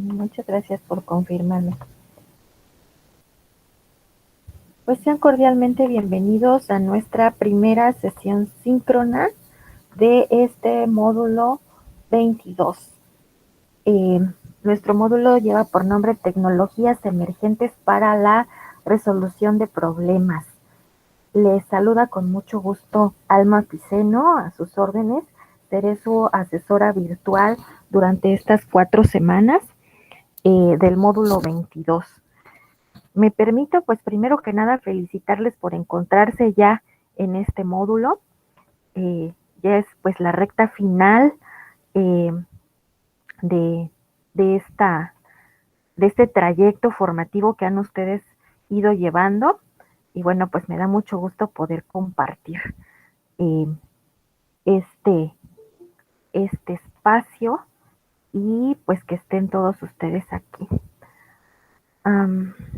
Muchas gracias por confirmarme. Pues sean cordialmente bienvenidos a nuestra primera sesión síncrona de este módulo 22. Nuestro módulo lleva por nombre Tecnologías Emergentes para la Resolución de Problemas. Les saluda con mucho gusto Alma Piceno, a sus órdenes. Seré su asesora virtual durante estas 4 semanas del módulo 22. Me permito, pues primero que nada, felicitarles por encontrarse ya en este módulo. Ya es pues la recta final eh, de, de, esta, de este trayecto formativo que han ustedes ido llevando. Y bueno, pues me da mucho gusto poder compartir eh, este, este espacio y pues que estén todos ustedes aquí.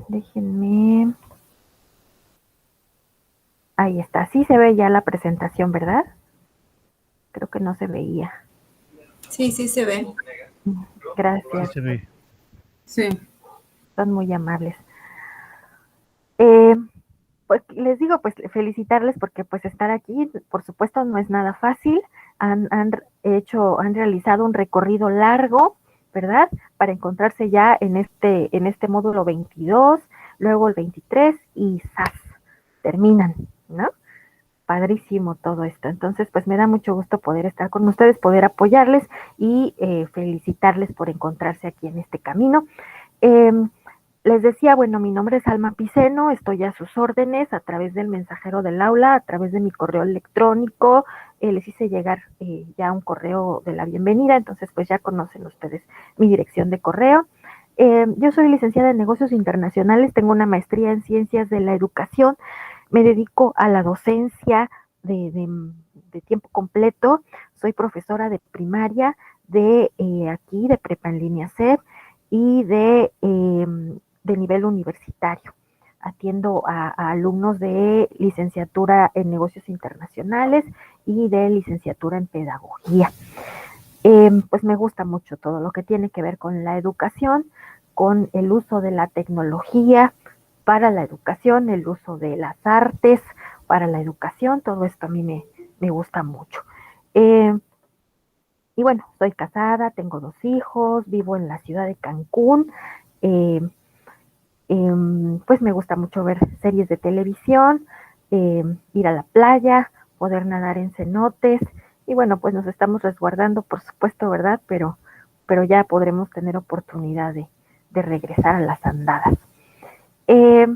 Déjenme. Ahí está. Sí se ve ya la presentación, ¿verdad? Creo que no se veía. Sí, sí se ve. Gracias. Sí se ve. Sí. Son muy amables. Pues les digo, pues felicitarles porque pues estar aquí, por supuesto, no es nada fácil. Han realizado un recorrido largo, ¿verdad? Para encontrarse ya en este módulo 22, luego el 23 y ¡zas! Terminan, ¿no? Padrísimo todo esto. Entonces, pues me da mucho gusto poder estar con ustedes, poder apoyarles y felicitarles por encontrarse aquí en este camino. Eh, Les decía, bueno, mi nombre es Alma Piceno, estoy a sus órdenes a través del mensajero del aula, a través de mi correo electrónico. Les hice llegar ya un correo de la bienvenida, entonces pues ya conocen ustedes mi dirección de correo. Yo soy licenciada en negocios internacionales, tengo una maestría en ciencias de la educación, me dedico a la docencia de tiempo completo, soy profesora de primaria de aquí, de prepa en línea CEP y de nivel universitario. Atiendo a alumnos de licenciatura en negocios internacionales y de licenciatura en pedagogía. Pues me gusta mucho todo lo que tiene que ver con la educación, con el uso de la tecnología para la educación, el uso de las artes para la educación, todo esto a mí me gusta mucho. Eh, y bueno, soy casada, tengo 2 hijos, vivo en la ciudad de Cancún. Eh, pues me gusta mucho ver series de televisión, ir a la playa, poder nadar en cenotes y bueno, pues nos estamos resguardando, por supuesto, ¿verdad? Pero ya podremos tener oportunidad de regresar a las andadas. Eh,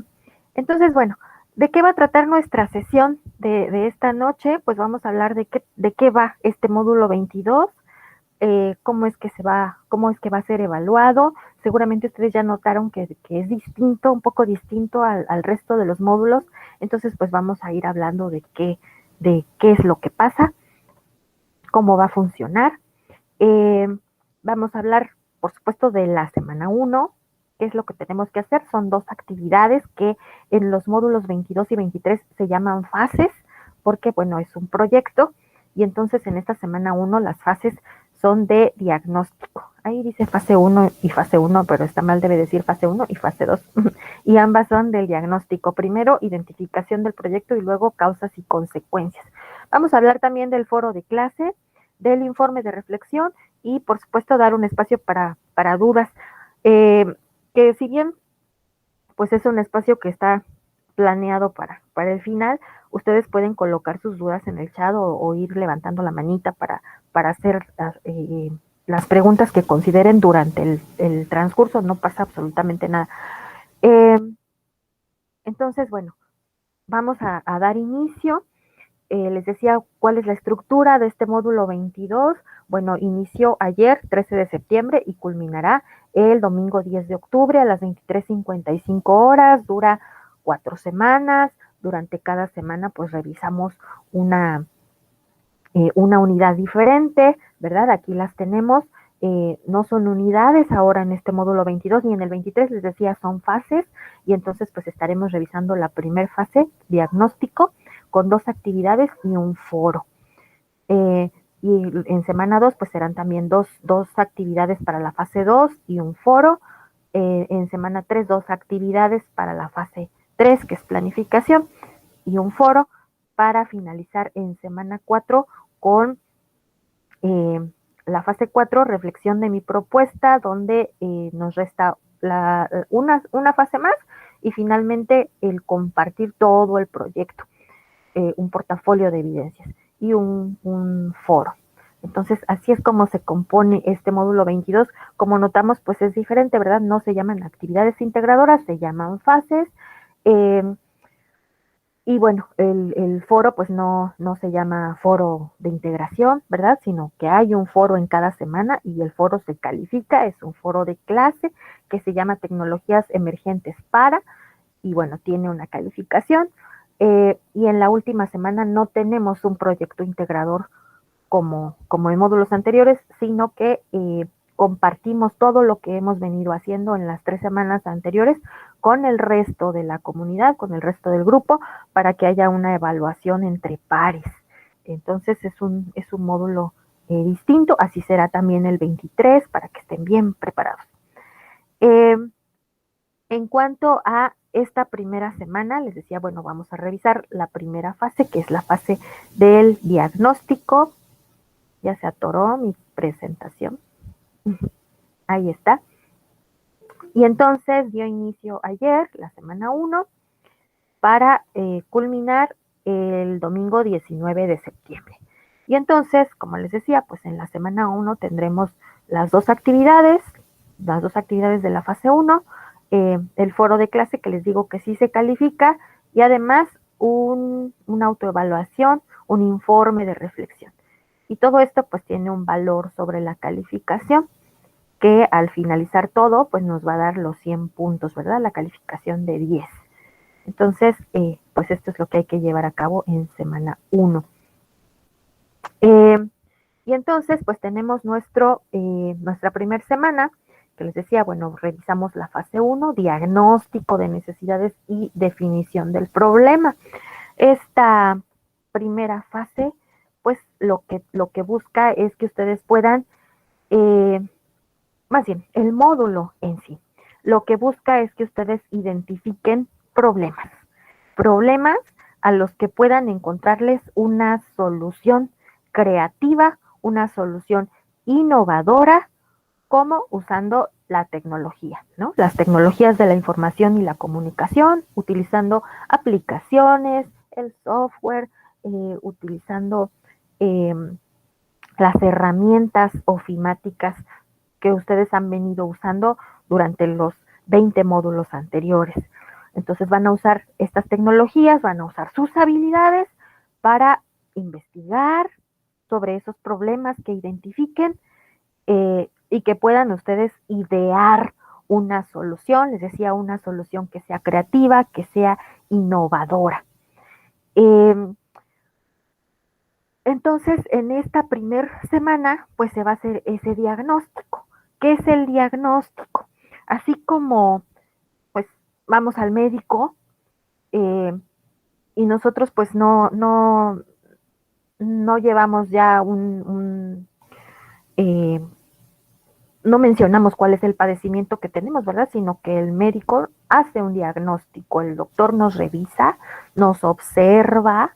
entonces, bueno, ¿de qué va a tratar nuestra sesión de esta noche? Pues vamos a hablar de qué va este módulo 22, cómo es que cómo es que va a ser evaluado. Seguramente ustedes ya notaron que es distinto, un poco distinto al resto de los módulos. Entonces, pues vamos a ir hablando de qué es lo que pasa, cómo va a funcionar. Eh, Vamos a hablar, por supuesto, de la semana 1, qué es lo que tenemos que hacer. Son 2 actividades que en los módulos 22 y 23 se llaman fases, porque, bueno, es un proyecto. Y entonces en esta semana 1 las fases son de diagnóstico. Ahí dice fase 1 y fase 1, pero está mal, debe decir fase 1 y fase 2. Y ambas son del diagnóstico. Primero, identificación del proyecto y luego causas y consecuencias. Vamos a hablar también del foro de clase, del informe de reflexión y por supuesto dar un espacio para dudas, que si bien pues es un espacio que está planeado para el final, ustedes pueden colocar sus dudas en el chat o ir levantando la manita para hacer las preguntas que consideren durante el transcurso, no pasa absolutamente nada. Eh, entonces, bueno, vamos a dar inicio. Les decía cuál es la estructura de este módulo 22. Bueno, inició ayer, 13 de septiembre, y culminará el domingo 10 de octubre a las 23:55 horas. Dura 4 semanas. Durante cada semana, pues revisamos una unidad diferente, ¿verdad? Aquí las tenemos. No son unidades ahora en este módulo 22 ni en el 23, les decía, son fases, y entonces pues estaremos revisando la primera fase, diagnóstico, con 2 actividades y un foro. Y en semana 2 pues serán también dos actividades para la fase 2 y un foro. En semana 3 dos actividades para la fase 3, que es planificación, y un foro para finalizar en semana 4 con eh, la fase 4, reflexión de mi propuesta, donde nos resta una fase más y finalmente el compartir todo el proyecto, un portafolio de evidencias y un foro. Entonces, así es como se compone este módulo 22. Como notamos, pues es diferente, ¿verdad? No se llaman actividades integradoras, se llaman fases. Eh, y bueno, el foro pues no se llama foro de integración, ¿verdad? Sino que hay un foro en cada semana y el foro se califica, es un foro de clase que se llama Tecnologías Emergentes para, y bueno, tiene una calificación. Y en la última semana no tenemos un proyecto integrador como en módulos anteriores, sino que compartimos todo lo que hemos venido haciendo en las 3 semanas anteriores con el resto de la comunidad, con el resto del grupo, para que haya una evaluación entre pares. Entonces es un módulo distinto, así será también el 23 para que estén bien preparados. Eh, en cuanto a esta primera semana, les decía, bueno, vamos a revisar la primera fase, que es la fase del diagnóstico. Ya se atoró mi presentación. Ahí está. Y entonces dio inicio ayer, la semana 1, para culminar el domingo 19 de septiembre. Y entonces, como les decía, pues en la semana 1 tendremos las dos actividades de la fase 1, el foro de clase que les digo que sí se califica y además una autoevaluación, un informe de reflexión. Y todo esto pues tiene un valor sobre la calificación que al finalizar todo pues nos va a dar los 100 puntos, ¿verdad? La calificación de 10. Entonces, pues esto es lo que hay que llevar a cabo en semana 1. Y entonces pues tenemos nuestra primera semana, que les decía, bueno, revisamos la fase 1, diagnóstico de necesidades y definición del problema. Esta primera fase, pues lo que busca es que ustedes puedan, eh, más bien, el módulo en sí, lo que busca es que ustedes identifiquen problemas a los que puedan encontrarles una solución creativa, una solución innovadora, como usando la tecnología, ¿no? Las tecnologías de la información y la comunicación, utilizando aplicaciones, el software, utilizando eh, las herramientas ofimáticas que ustedes han venido usando durante los 20 módulos anteriores. Entonces van a usar estas tecnologías, van a usar sus habilidades para investigar sobre esos problemas que identifiquen, y que puedan ustedes idear una solución, les decía, una solución que sea creativa, que sea innovadora. Eh, entonces, en esta primera semana, pues se va a hacer ese diagnóstico. ¿Qué es el diagnóstico? Así como, pues, vamos al médico, eh, y nosotros, pues, no llevamos ya eh, no mencionamos cuál es el padecimiento que tenemos, ¿verdad? Sino que el médico hace un diagnóstico, el doctor nos revisa, nos observa,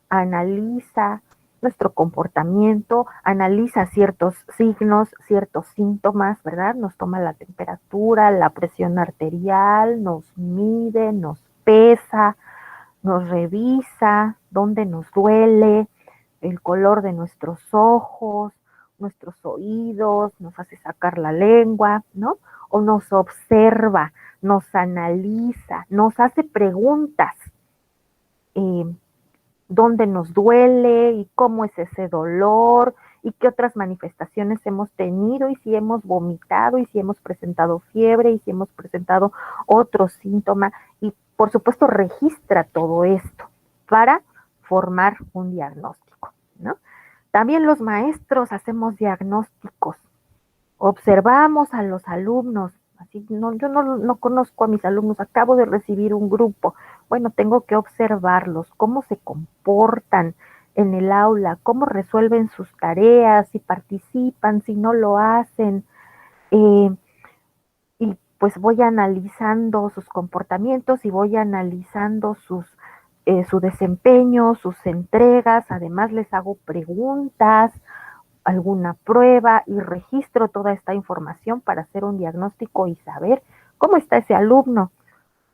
analiza nuestro comportamiento, analiza ciertos signos, ciertos síntomas, ¿verdad? Nos toma la temperatura, la presión arterial, nos mide, nos pesa, nos revisa dónde nos duele, el color de nuestros ojos, nuestros oídos, nos hace sacar la lengua, ¿no? O nos observa, nos analiza, nos hace preguntas, eh, dónde nos duele y cómo es ese dolor y qué otras manifestaciones hemos tenido y si hemos vomitado y si hemos presentado fiebre y si hemos presentado otro síntoma y por supuesto registra todo esto para formar un diagnóstico, ¿no? También los maestros hacemos diagnósticos, observamos a los alumnos, así no, yo no conozco a mis alumnos, acabo de recibir un grupo, bueno, tengo que observarlos, cómo se comportan, en el aula, cómo resuelven sus tareas, si participan, si no lo hacen, eh, y pues voy analizando sus comportamientos y voy analizando su desempeño, sus entregas, además les hago preguntas, alguna prueba y registro toda esta información para hacer un diagnóstico y saber cómo está ese alumno,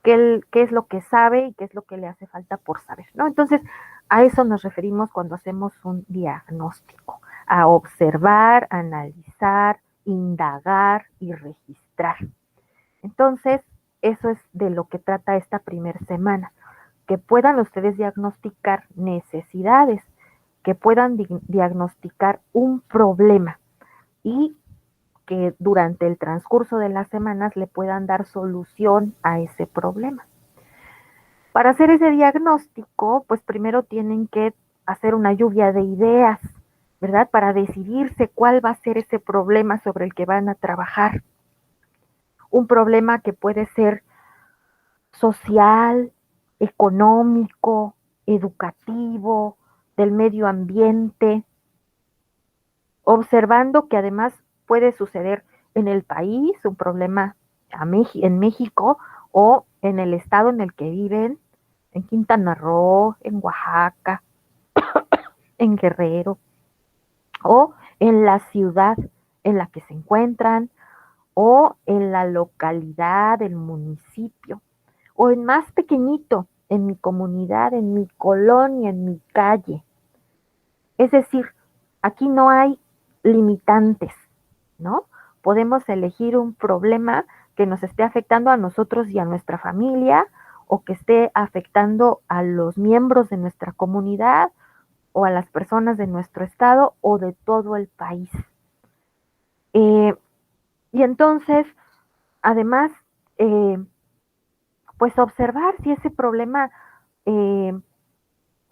qué es lo que sabe y qué es lo que le hace falta por saber, ¿no? Entonces, a eso nos referimos cuando hacemos un diagnóstico, a observar, analizar, indagar y registrar. Entonces, eso es de lo que trata esta primera semana, que puedan ustedes diagnosticar necesidades, que puedan diagnosticar un problema y que durante el transcurso de las semanas le puedan dar solución a ese problema. Para hacer ese diagnóstico, pues primero tienen que hacer una lluvia de ideas, ¿verdad? Para decidirse cuál va a ser ese problema sobre el que van a trabajar. Un problema que puede ser social, económico, educativo, del medio ambiente, observando que además puede suceder en el país, un problema en México o en el estado en el que viven, en Quintana Roo, en Oaxaca, en Guerrero, o en la ciudad en la que se encuentran, o en la localidad, el municipio, o en más pequeñito, en mi comunidad, en mi colonia, en mi calle. Es decir, aquí no hay limitantes, ¿no? Podemos elegir un problema que nos esté afectando a nosotros y a nuestra familia, o que esté afectando a los miembros de nuestra comunidad, o a las personas de nuestro estado, o de todo el país. Eh, y entonces, además, eh, pues observar si ese problema eh,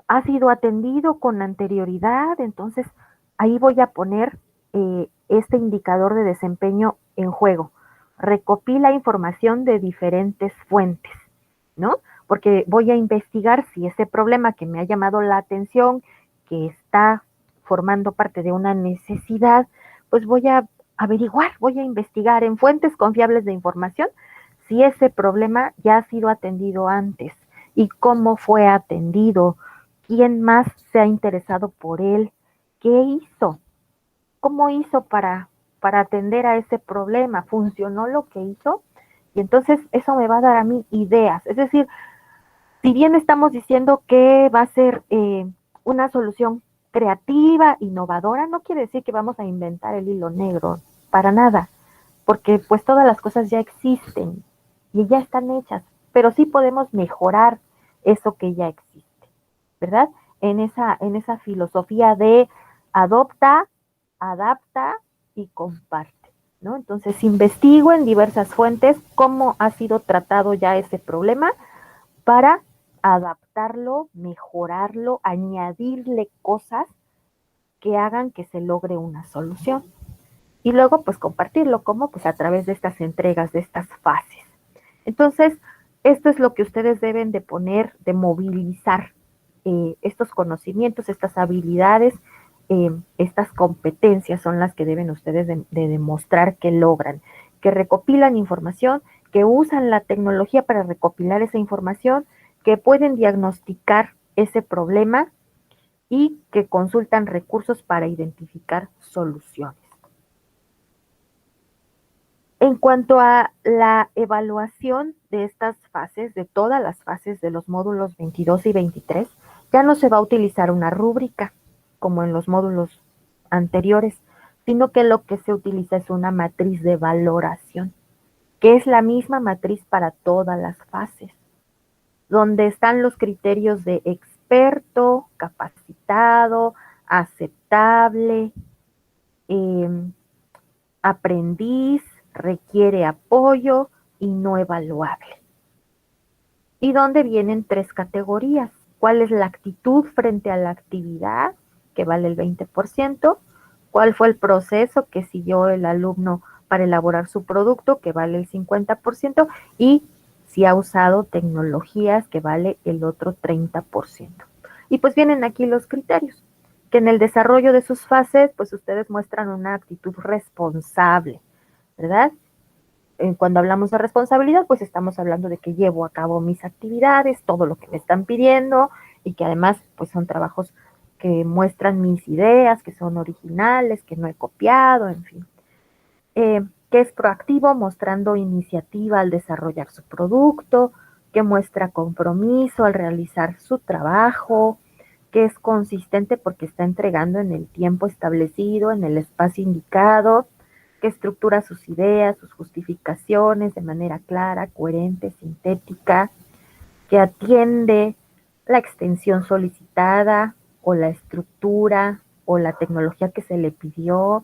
ha sido atendido con anterioridad, entonces ahí voy a poner este indicador de desempeño en juego. Recopila información de diferentes fuentes, ¿no? Porque voy a investigar si ese problema que me ha llamado la atención, que está formando parte de una necesidad, pues voy a averiguar, voy a investigar en fuentes confiables de información si ese problema ya ha sido atendido antes y cómo fue atendido, quién más se ha interesado por él, qué hizo, cómo hizo para atender a ese problema, funcionó lo que hizo, y entonces eso me va a dar a mí ideas. Es decir, si bien estamos diciendo que va a ser una solución creativa, innovadora, no quiere decir que vamos a inventar el hilo negro, para nada, porque pues todas las cosas ya existen y ya están hechas, pero sí podemos mejorar eso que ya existe, ¿verdad? En esa filosofía de adopta, adapta y comparte, ¿no? Entonces investigo en diversas fuentes cómo ha sido tratado ya ese problema para adaptarlo, mejorarlo, añadirle cosas que hagan que se logre una solución. Y luego, pues compartirlo, ¿cómo? Pues a través de estas entregas, de estas fases. Entonces, esto es lo que ustedes deben de poner, de movilizar estos conocimientos, estas habilidades, estas competencias son las que deben ustedes de demostrar que logran, que recopilan información, que usan la tecnología para recopilar esa información, que pueden diagnosticar ese problema y que consultan recursos para identificar soluciones. En cuanto a la evaluación de estas fases, de todas las fases de los módulos 22 y 23, ya no se va a utilizar una rúbrica como en los módulos anteriores, sino que lo que se utiliza es una matriz de valoración, que es la misma matriz para todas las fases, donde están los criterios de experto, capacitado, aceptable, aprendiz, requiere apoyo y no evaluable. Y donde vienen tres categorías. ¿Cuál es la actitud frente a la actividad, que vale el 20%? ¿Cuál fue el proceso que siguió el alumno para elaborar su producto, que vale el 50%? Y si ha usado tecnologías, que vale el otro 30%. Y pues vienen aquí los criterios, que en el desarrollo de sus fases, pues ustedes muestran una actitud responsable, ¿verdad? Cuando hablamos de responsabilidad, pues estamos hablando de que llevo a cabo mis actividades, todo lo que me están pidiendo y que además pues son trabajos que muestran mis ideas, que son originales, que no he copiado, en fin. Que es proactivo, mostrando iniciativa al desarrollar su producto, que muestra compromiso al realizar su trabajo, que es consistente porque está entregando en el tiempo establecido, en el espacio indicado, que estructura sus ideas, sus justificaciones de manera clara, coherente, sintética, que atiende la extensión solicitada o la estructura o la tecnología que se le pidió,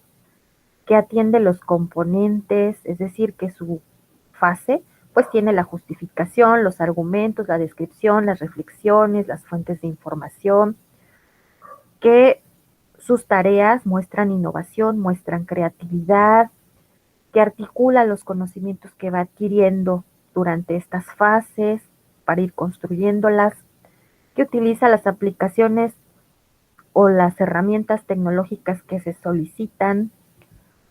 que atiende los componentes, es decir, que su fase pues tiene la justificación, los argumentos, la descripción, las reflexiones, las fuentes de información, que sus tareas muestran innovación, muestran creatividad, que articula los conocimientos que va adquiriendo durante estas fases para ir construyéndolas, que utiliza las aplicaciones o las herramientas tecnológicas que se solicitan,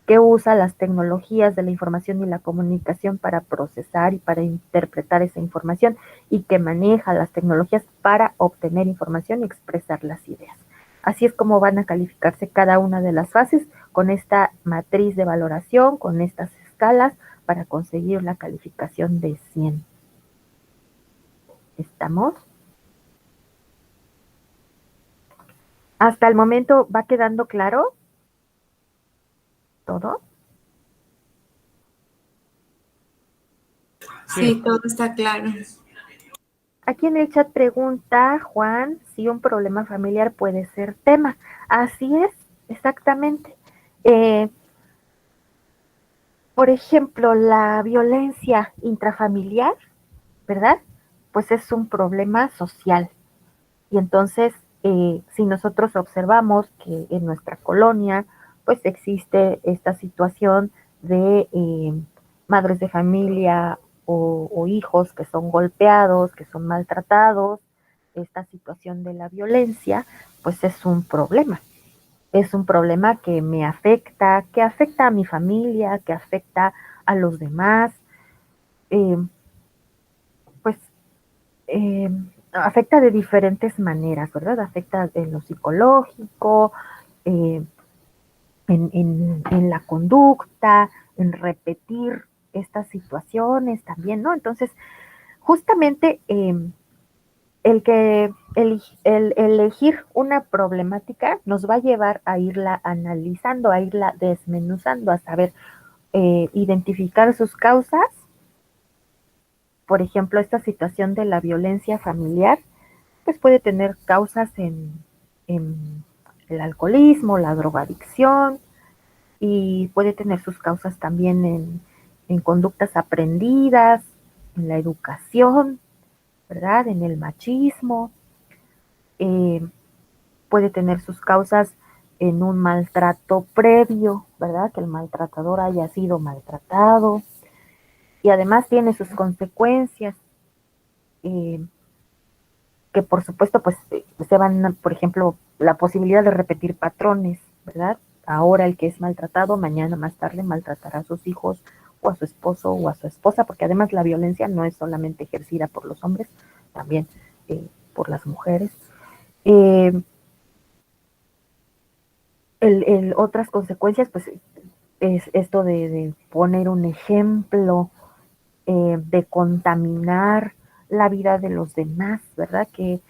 que usa las tecnologías de la información y la comunicación para procesar y para interpretar esa información y que maneja las tecnologías para obtener información y expresar las ideas. Así es como van a calificarse cada una de las fases con esta matriz de valoración, con estas escalas para conseguir la calificación de 100. ¿Estamos? ¿Hasta el momento va quedando claro todo? Sí, todo está claro. Aquí en el chat pregunta Juan si un problema familiar puede ser tema. Así es, exactamente. Eh, por ejemplo, la violencia intrafamiliar, ¿verdad? Pues es un problema social. Y entonces, si nosotros observamos que en nuestra colonia, pues existe esta situación de madres de familia o hijos que son golpeados, que son maltratados, esta situación de la violencia, pues es un problema. Es un problema que afecta a mi familia, que afecta a los demás. Eh, pues eh, afecta de diferentes maneras, ¿verdad? Afecta en lo psicológico, eh, en la conducta, en repetir estas situaciones también, ¿no? Entonces, justamente el elegir una problemática nos va a llevar a irla analizando, a irla desmenuzando, a saber identificar sus causas. Por ejemplo, esta situación de la violencia familiar pues puede tener causas en el alcoholismo, la drogadicción y puede tener sus causas también en conductas aprendidas, en la educación, ¿verdad? En el machismo, eh, puede tener sus causas en un maltrato previo, ¿verdad? Que el maltratador haya sido maltratado y además tiene sus consecuencias. Que por supuesto pues se van, por ejemplo, la posibilidad de repetir patrones, ¿verdad? Ahora el que es maltratado, mañana más tarde maltratará a sus hijos o a su esposo o a su esposa, porque además la violencia no es solamente ejercida por los hombres, también por las mujeres. Eh, otras consecuencias, pues es esto de poner un ejemplo, de contaminar la vida de los demás, ¿verdad? Que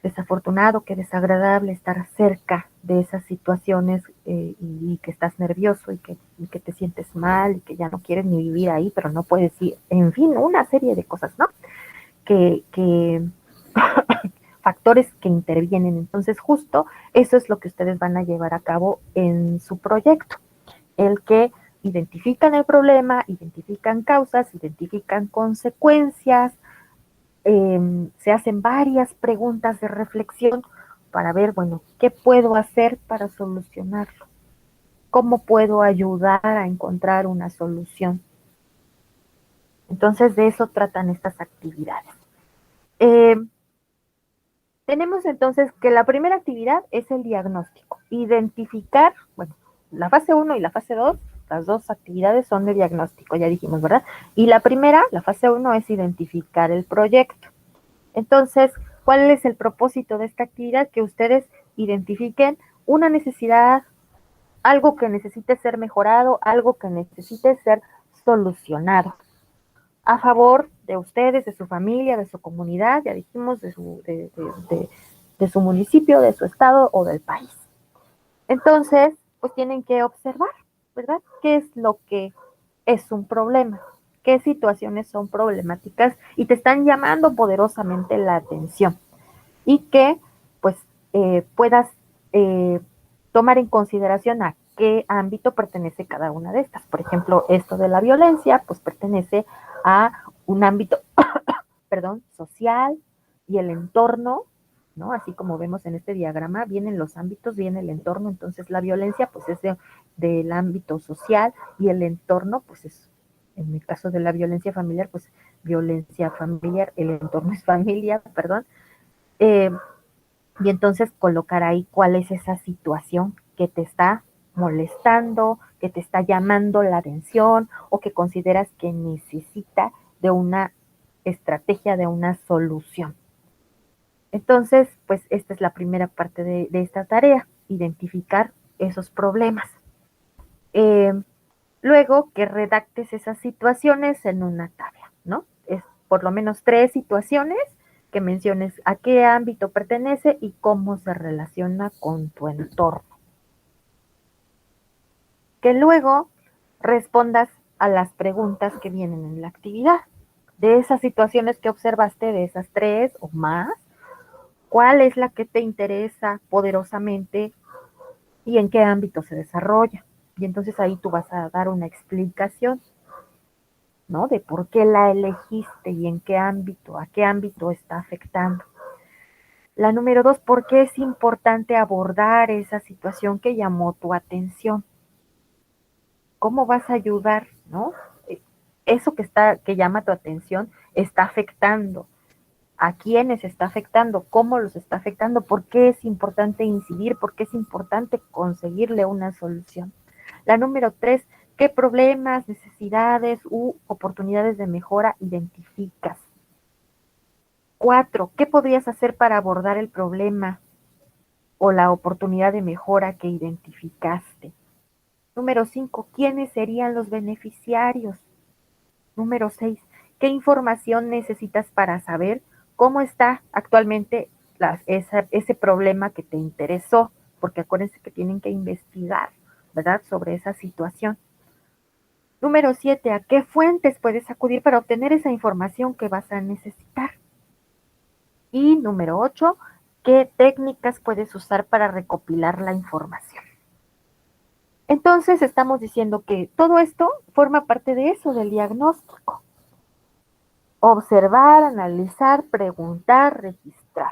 desafortunado, que desagradable estar cerca de esas situaciones y que estás nervioso y que te sientes mal y que ya no quieres ni vivir ahí, pero no puedes ir, en fin, una serie de cosas, ¿no? Que factores que intervienen. Entonces, justo eso es lo que ustedes van a llevar a cabo en su proyecto, el que identifican el problema, identifican causas, identifican consecuencias, se hacen varias preguntas de reflexión para ver, bueno, ¿qué puedo hacer para solucionarlo? ¿Cómo puedo ayudar a encontrar una solución? Entonces, de eso tratan estas actividades. Eh, Tenemos entonces que la primera actividad es el diagnóstico. Identificar, bueno, la fase 1 y la fase 2, las dos actividades son de diagnóstico, ya dijimos, ¿verdad? Y la primera, la fase 1, es identificar el proyecto. Entonces, ¿cuál es el propósito de esta actividad? Que ustedes identifiquen una necesidad, algo que necesite ser mejorado, algo que necesite ser solucionado a favor de ustedes, de su familia, de su comunidad, ya dijimos, de su municipio, de su estado o del país. Entonces, pues tienen que observar, ¿verdad? ¿Qué es lo que es un problema? ¿Qué situaciones son problemáticas y te están llamando poderosamente la atención? Y que, pues, puedas eh, tomar en consideración a qué ámbito pertenece cada una de estas. Por ejemplo, esto de la violencia, pues pertenece a un ámbito, perdón, social y el entorno, ¿no? Así como vemos en este diagrama, vienen los ámbitos, viene el entorno, entonces la violencia, pues es del ámbito social y el entorno, pues es, en el caso de la violencia familiar, pues violencia familiar, el entorno es familia, perdón. Eh, y entonces colocar ahí cuál es esa situación que te está molestando, que te está llamando la atención o que consideras que necesita de una estrategia, de una solución. Entonces, pues esta es la primera parte de esta tarea, identificar esos problemas. Eh, Luego que redactes esas situaciones en una tabla, ¿no? Es por lo menos 3 situaciones que menciones a qué ámbito pertenece y cómo se relaciona con tu entorno. Que luego respondas a las preguntas que vienen en la actividad. De esas situaciones que observaste, de esas 3 o más, ¿cuál es la que te interesa poderosamente y en qué ámbito se desarrolla? Y entonces ahí tú vas a dar una explicación, ¿no? De por qué la elegiste y en qué ámbito, a qué ámbito está afectando. La número 2, ¿por qué es importante abordar esa situación que llamó tu atención? ¿Cómo vas a ayudar, no? Eso que llama tu atención está afectando. ¿A quiénes está afectando? ¿Cómo los está afectando? ¿Por qué es importante incidir? ¿Por qué es importante conseguirle una solución? La número 3, ¿qué problemas, necesidades u oportunidades de mejora identificas? 4, ¿qué podrías hacer para abordar el problema o la oportunidad de mejora que identificaste? Número 5, ¿quiénes serían los beneficiarios? Número 6, ¿qué información necesitas para saber cómo está actualmente ese problema que te interesó? Porque acuérdense que tienen que investigar, ¿verdad?, sobre esa situación. Número 7, ¿a qué fuentes puedes acudir para obtener esa información que vas a necesitar? Y número 8, ¿qué técnicas puedes usar para recopilar la información? Entonces estamos diciendo que todo esto forma parte de eso, del diagnóstico. Observar, analizar, preguntar, registrar.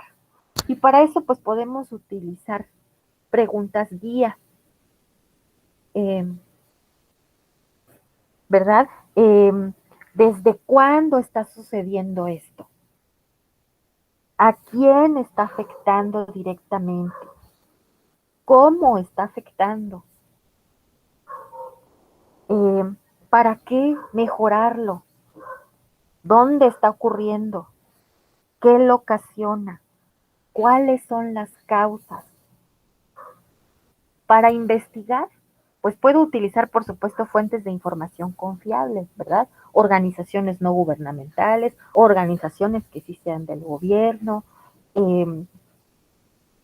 Y para eso pues podemos utilizar preguntas guía, eh, ¿verdad? ¿Desde cuándo está sucediendo esto? ¿A quién está afectando directamente? ¿Cómo está afectando? Eh, ¿Para qué mejorarlo? ¿Dónde está ocurriendo? ¿Qué lo ocasiona? ¿Cuáles son las causas? Para investigar, pues puedo utilizar, por supuesto, fuentes de información confiables, ¿verdad? Organizaciones no gubernamentales, organizaciones que sí sean del gobierno, eh,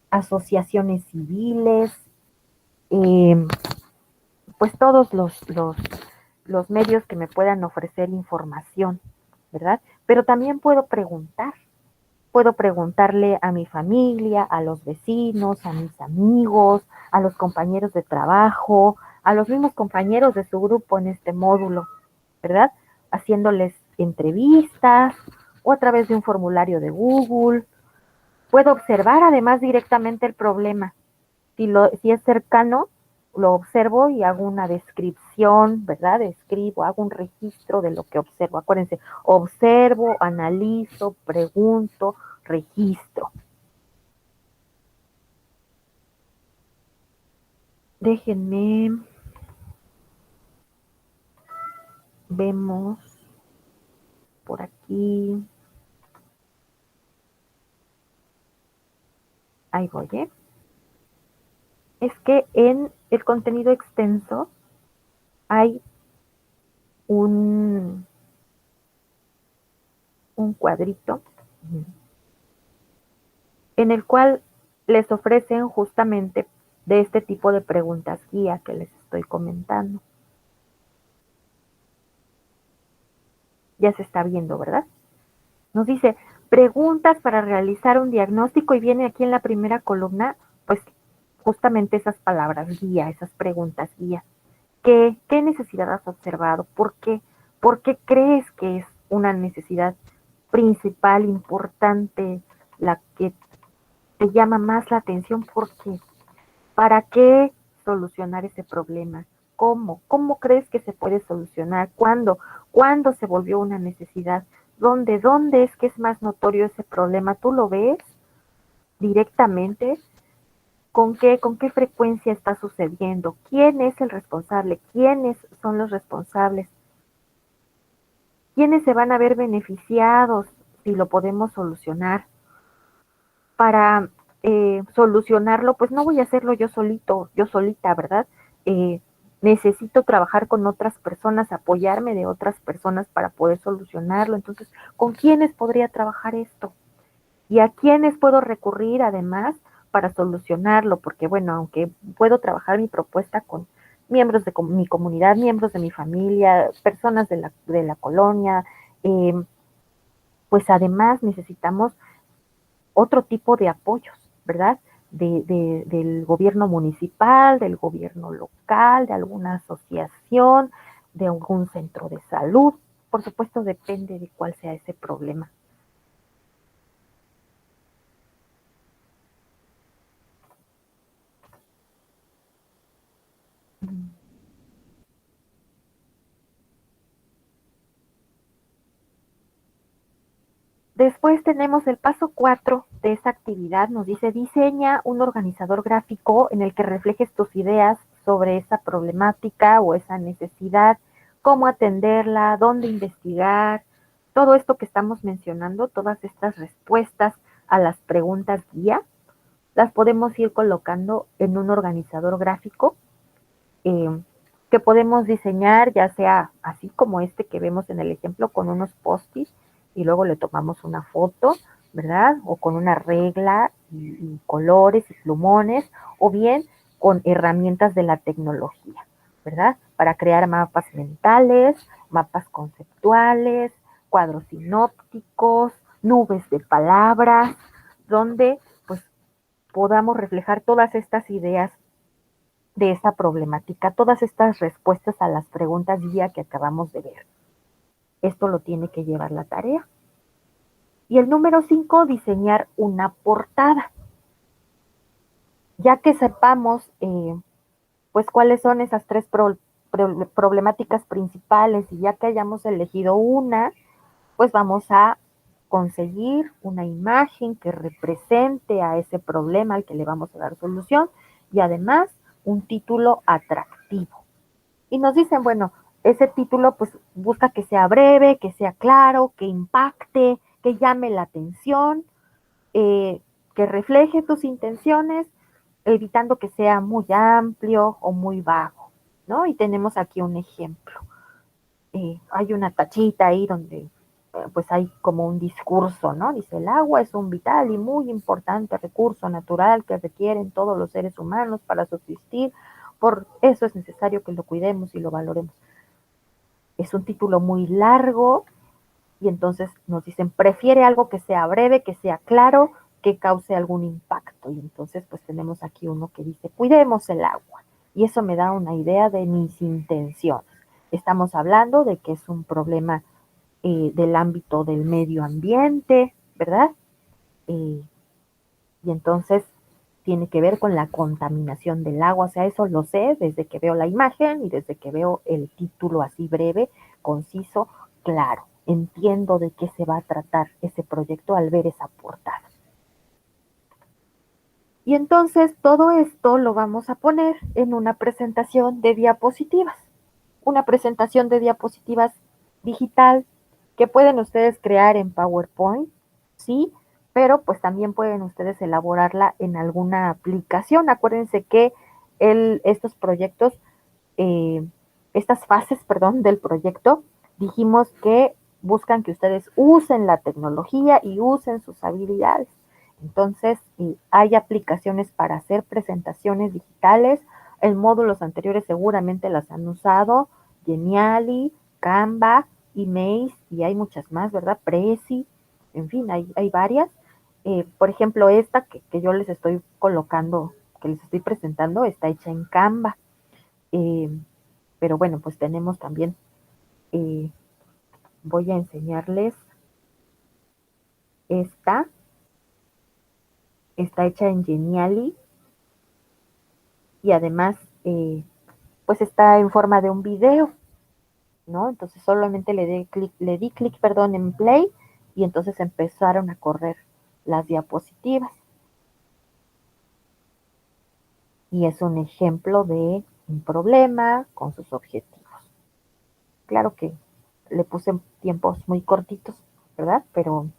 asociaciones civiles, eh, pues todos los medios que me puedan ofrecer información, ¿verdad? Pero también puedo preguntarle a mi familia, a los vecinos, a mis amigos, a los compañeros de trabajo, a los mismos compañeros de su grupo en este módulo, ¿verdad? Haciéndoles entrevistas o a través de un formulario de Google. Puedo observar además directamente el problema. Si es cercano, lo observo y hago una descripción, ¿verdad? Escribo, hago un registro de lo que observo. Acuérdense, observo, analizo, pregunto, registro. Déjenme, vemos por aquí. Ahí voy, ¿eh? Es que en el contenido extenso hay un, un cuadrito en el cual les ofrecen justamente de este tipo de preguntas guía que les estoy comentando. Ya se está viendo, ¿verdad? Nos dice preguntas para realizar un diagnóstico y viene aquí en la primera columna, pues justamente esas palabras guía, esas preguntas guía. ¿Qué necesidad has observado? ¿Por qué? ¿Por qué crees que es una necesidad principal, importante, la que te llama más la atención? ¿Por qué? ¿Para qué solucionar ese problema? ¿Cómo? ¿Cómo crees que se puede solucionar? ¿Cuándo? ¿Cuándo se volvió una necesidad? ¿Dónde? ¿Dónde es que es más notorio ese problema? ¿Tú lo ves directamente? Con qué frecuencia está sucediendo? ¿Quién es el responsable? ¿Quiénes son los responsables? ¿Quiénes se van a ver beneficiados si lo podemos solucionar? Para solucionarlo, pues no voy a hacerlo yo solito, yo solita, ¿verdad? Eh, Necesito trabajar con otras personas, apoyarme de otras personas para poder solucionarlo. Entonces, ¿con quiénes podría trabajar esto? ¿Y a quiénes puedo recurrir además para solucionarlo? Porque bueno, aunque puedo trabajar mi propuesta con miembros de mi comunidad, miembros de mi familia, personas de la colonia, eh, pues además necesitamos otro tipo de apoyos, ¿verdad? Del gobierno municipal, del gobierno local, de alguna asociación, de algún centro de salud. Por supuesto, depende de cuál sea ese problema. Después tenemos el paso 4 de esa actividad. Nos dice, diseña un organizador gráfico en el que reflejes tus ideas sobre esa problemática o esa necesidad, cómo atenderla, dónde investigar, todo esto que estamos mencionando, todas estas respuestas a las preguntas guía, las podemos ir colocando en un organizador gráfico eh, que podemos diseñar, ya sea así como este que vemos en el ejemplo, con unos post-its y luego le tomamos una foto, ¿verdad? O con una regla y colores y plumones, o bien con herramientas de la tecnología, ¿verdad? Para crear mapas mentales, mapas conceptuales, cuadros sinópticos, nubes de palabras, donde pues podamos reflejar todas estas ideas de esa problemática, todas estas respuestas a las preguntas guía que acabamos de ver. Esto lo tiene que llevar la tarea. Y el número 5, diseñar una portada. Ya que sepamos pues cuáles son esas tres problemáticas principales y ya que hayamos elegido una, pues vamos a conseguir una imagen que represente a ese problema al que le vamos a dar solución y además un título atractivo. Y nos dicen, bueno, ese título pues busca que sea breve, que sea claro, que impacte, que llame la atención, que refleje tus intenciones, evitando que sea muy amplio o muy vago, ¿no? Y tenemos aquí un ejemplo. Hay una tachita ahí donde pues hay como un discurso, ¿no? Dice, el agua es un vital y muy importante recurso natural que requieren todos los seres humanos para subsistir, por eso es necesario que lo cuidemos y lo valoremos. Es un título muy largo y entonces nos dicen, prefiere algo que sea breve, que sea claro, que cause algún impacto. Y entonces pues tenemos aquí uno que dice, cuidemos el agua. Y eso me da una idea de mis intenciones. Estamos hablando de que es un problema del ámbito del medio ambiente, ¿verdad? Eh, y entonces tiene que ver con la contaminación del agua, o sea, eso lo sé desde que veo la imagen y desde que veo el título así breve, conciso, claro. Entiendo de qué se va a tratar ese proyecto al ver esa portada. Y entonces todo esto lo vamos a poner en una presentación de diapositivas. Una presentación de diapositivas digital que pueden ustedes crear en PowerPoint, sí, pero pues también pueden ustedes elaborarla en alguna aplicación. Acuérdense que estos proyectos, eh, estas fases, perdón, del proyecto, dijimos que buscan que ustedes usen la tecnología y usen sus habilidades. Entonces, hay aplicaciones para hacer presentaciones digitales. En módulos anteriores seguramente las han usado, Geniali, Canva, Emaze, y hay muchas más, ¿verdad? Prezi, en fin, hay varias. Por ejemplo, esta que yo les estoy colocando, que les estoy presentando, está hecha en Canva. Eh, pero bueno, pues tenemos también, eh, voy a enseñarles esta, está hecha en Geniali y además, pues está en forma de un video, ¿no? Entonces solamente le di clic, perdón, en play y entonces empezaron a correr las diapositivas. Y es un ejemplo de un problema con sus objetivos. Claro que le puse tiempos muy cortitos, ¿verdad? Pero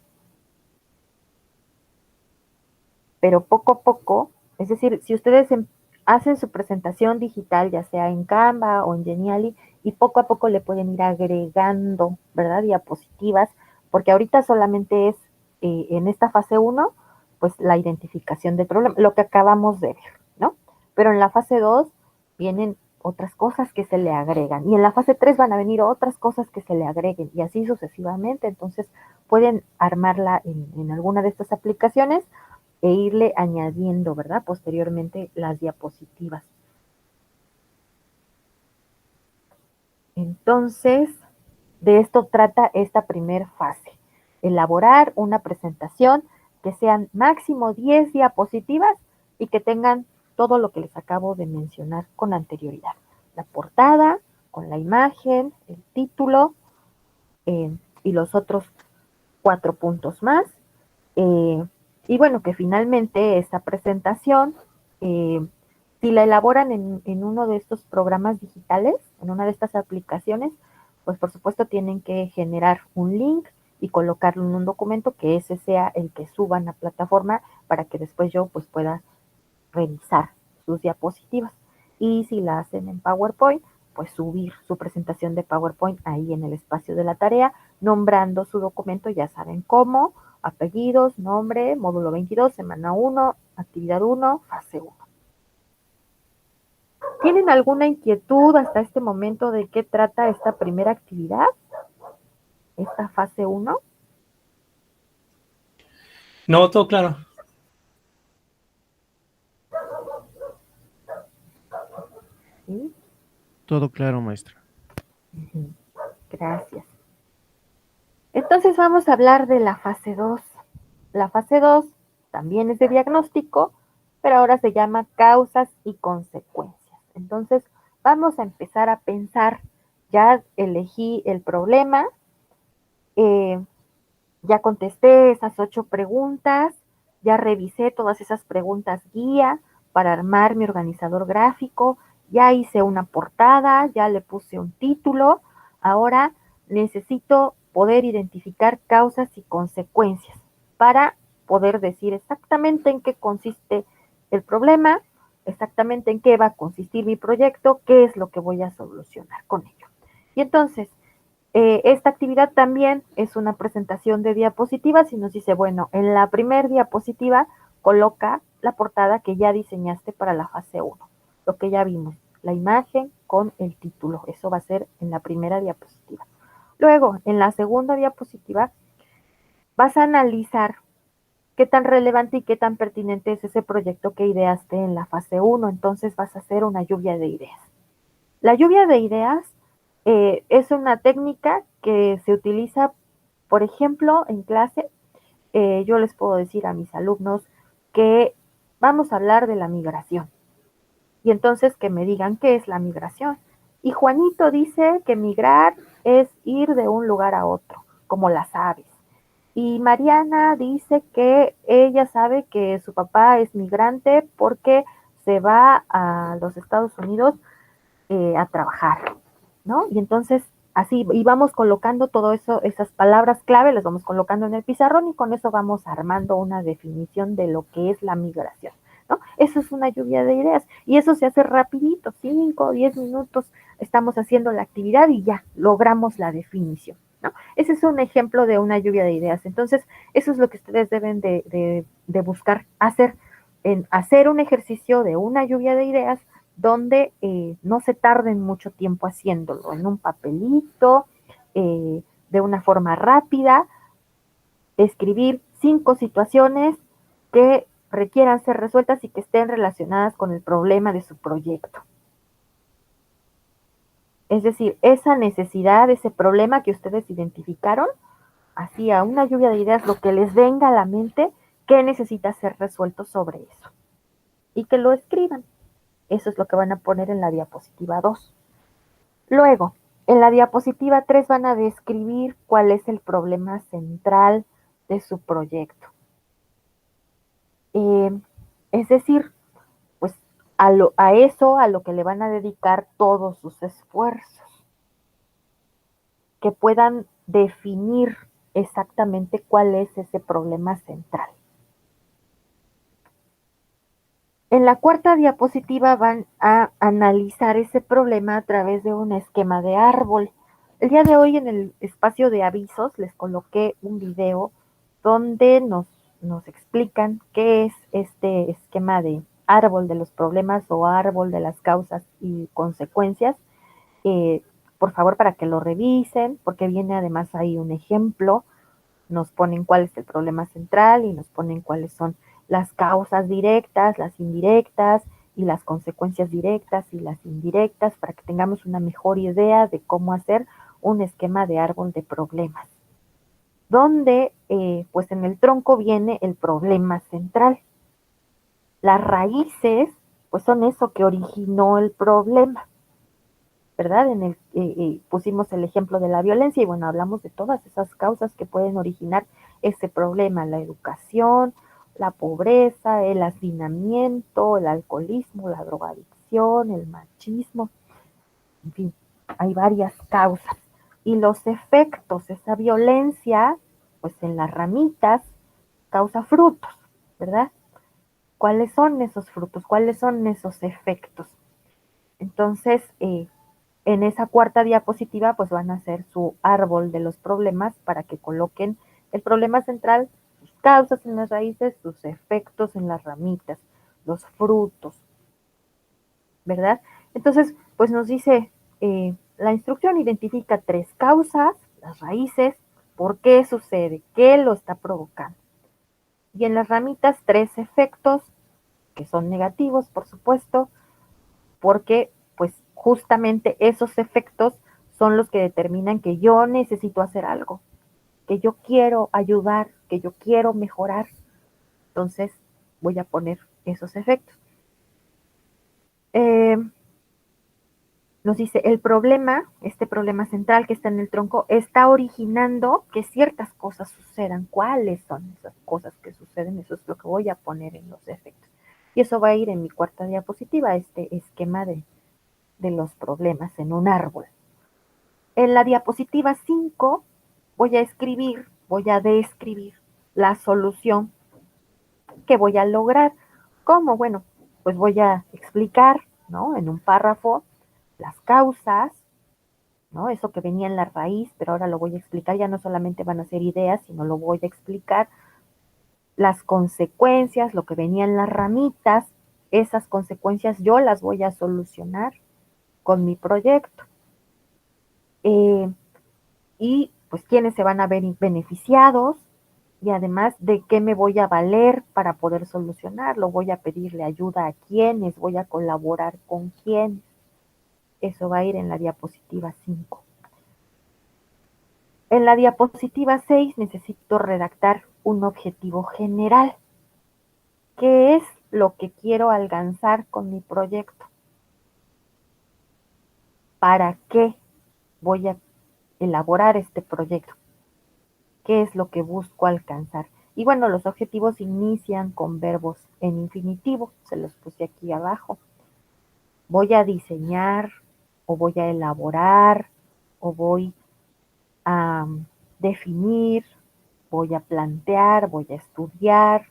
poco a poco, es decir, si ustedes hacen su presentación digital, ya sea en Canva o en Geniali, y poco a poco le pueden ir agregando, ¿verdad? Diapositivas, porque ahorita solamente es en esta fase uno, pues la identificación del problema, lo que acabamos de ver, ¿no? Pero en la fase 2 vienen otras cosas que se le agregan, y en la fase 3 van a venir otras cosas que se le agreguen, y así sucesivamente. Entonces pueden armarla en alguna de estas aplicaciones e irle añadiendo, ¿verdad? Posteriormente las diapositivas. Entonces, de esto trata esta primera fase. Elaborar una presentación que sean máximo 10 diapositivas y que tengan todo lo que les acabo de mencionar con anterioridad. La portada, con la imagen, el título y los otros 4 puntos más. Eh, y bueno, que finalmente esta presentación, eh, si la elaboran en uno de estos programas digitales, en una de estas aplicaciones, pues por supuesto tienen que generar un link y colocarlo en un documento que ese sea el que suban a plataforma para que después yo pues pueda revisar sus diapositivas. Y si la hacen en PowerPoint, pues subir su presentación de PowerPoint ahí en el espacio de la tarea, nombrando su documento, ya saben cómo, apellidos, nombre, módulo 22, semana 1, actividad 1, fase 1. ¿Tienen alguna inquietud hasta este momento de qué trata esta primera actividad, esta fase 1? No, todo claro. ¿Sí? Todo claro, maestra. Gracias. Entonces vamos a hablar de la fase 2. La fase 2 también es de diagnóstico, pero ahora se llama causas y consecuencias. Entonces vamos a empezar a pensar, ya elegí el problema, eh, ya contesté esas 8 preguntas, ya revisé todas esas preguntas guía para armar mi organizador gráfico, ya hice una portada, ya le puse un título, ahora necesito poder identificar causas y consecuencias para poder decir exactamente en qué consiste el problema, exactamente en qué va a consistir mi proyecto, qué es lo que voy a solucionar con ello. Y entonces, esta actividad también es una presentación de diapositivas y nos dice, bueno, en la primera diapositiva coloca la portada que ya diseñaste para la fase 1, lo que ya vimos, la imagen con el título, eso va a ser en la primera diapositiva. Luego, en la segunda diapositiva, vas a analizar qué tan relevante y qué tan pertinente es ese proyecto que ideaste en la fase 1, entonces vas a hacer una lluvia de ideas. La lluvia de ideas es una técnica que se utiliza, por ejemplo, en clase. Yo les puedo decir a mis alumnos que vamos a hablar de la migración y entonces que me digan qué es la migración. Y Juanito dice que migrar es ir de un lugar a otro, como las aves. Y Mariana dice que ella sabe que su papá es migrante porque se va a los Estados Unidos a trabajar, ¿no? Y entonces así, y vamos colocando todo eso, esas palabras clave, las vamos colocando en el pizarrón y con eso vamos armando una definición de lo que es la migración, ¿no? Eso es una lluvia de ideas y eso se hace rapidito, 5 o 10 minutos, estamos haciendo la actividad y ya logramos la definición, ¿no? Ese es un ejemplo de una lluvia de ideas. Entonces, eso es lo que ustedes deben de buscar hacer, en hacer un ejercicio de una lluvia de ideas donde no se tarden mucho tiempo haciéndolo, en un papelito, de una forma rápida, escribir 5 situaciones que requieran ser resueltas y que estén relacionadas con el problema de su proyecto. Es decir, esa necesidad, ese problema que ustedes identificaron, así a una lluvia de ideas, lo que les venga a la mente, que necesita ser resuelto sobre eso. Y que lo escriban. Eso es lo que van a poner en la diapositiva 2. Luego, en la diapositiva 3 van a describir cuál es el problema central de su proyecto. Eh, es decir, pues a eso, a lo que le van a dedicar todos sus esfuerzos, que puedan definir exactamente cuál es ese problema central. En la cuarta diapositiva van a analizar ese problema a través de un esquema de árbol. El día de hoy en el espacio de avisos les coloqué un video donde nos explican qué es este esquema de árbol de los problemas o árbol de las causas y consecuencias. Eh, por favor, para que lo revisen, porque viene además ahí un ejemplo, nos ponen cuál es el problema central y nos ponen cuáles son las causas directas, las indirectas y las consecuencias directas y las indirectas para que tengamos una mejor idea de cómo hacer un esquema de árbol de problemas. Donde, pues en el tronco viene el problema central. Las raíces, pues son eso que originó el problema. ¿Verdad? Pusimos el ejemplo de la violencia y bueno, hablamos de todas esas causas que pueden originar ese problema, la educación, la pobreza, el hacinamiento, el alcoholismo, la drogadicción, el machismo, en fin, hay varias causas. Y los efectos, esa violencia, pues en las ramitas, causa frutos, ¿verdad? ¿Cuáles son esos frutos? ¿Cuáles son esos efectos? Entonces, en esa cuarta diapositiva, pues van a hacer su árbol de los problemas para que coloquen el problema central, sus causas en las raíces, sus efectos en las ramitas, los frutos, ¿verdad? Entonces, pues nos dice, la instrucción identifica 3 causas, las raíces, por qué sucede, qué lo está provocando. Y en las ramitas 3 efectos, que son negativos, por supuesto, porque pues justamente esos efectos son los que determinan que yo necesito hacer algo, que yo quiero ayudar, que yo quiero mejorar. Entonces voy a poner esos efectos. Eh, nos dice, el problema, este problema central que está en el tronco, está originando que ciertas cosas sucedan. ¿Cuáles son esas cosas que suceden? Eso es lo que voy a poner en los efectos. Y eso va a ir en mi cuarta diapositiva, este esquema de los problemas en un árbol. En la diapositiva 5 voy a describir la solución que voy a lograr. ¿Cómo? Bueno, pues voy a explicar, ¿no? En un párrafo las causas, ¿no? Eso que venía en la raíz, pero ahora lo voy a explicar, ya no solamente van a ser ideas, sino lo voy a explicar. Las consecuencias, lo que venía en las ramitas, esas consecuencias yo las voy a solucionar con mi proyecto. Y pues quiénes se van a ver beneficiados y además de qué me voy a valer para poder solucionarlo. Voy a pedirle ayuda a quiénes, voy a colaborar con quiénes. Eso va a ir en la diapositiva 5. En la diapositiva 6 necesito redactar un objetivo general. ¿Qué es lo que quiero alcanzar con mi proyecto? ¿Para qué voy a elaborar este proyecto? qué es lo que busco alcanzar. Y bueno, los objetivos inician con verbos en infinitivo, se los puse aquí abajo. Voy a diseñar, o voy a elaborar, o voy a definir, voy a plantear, voy a estudiar,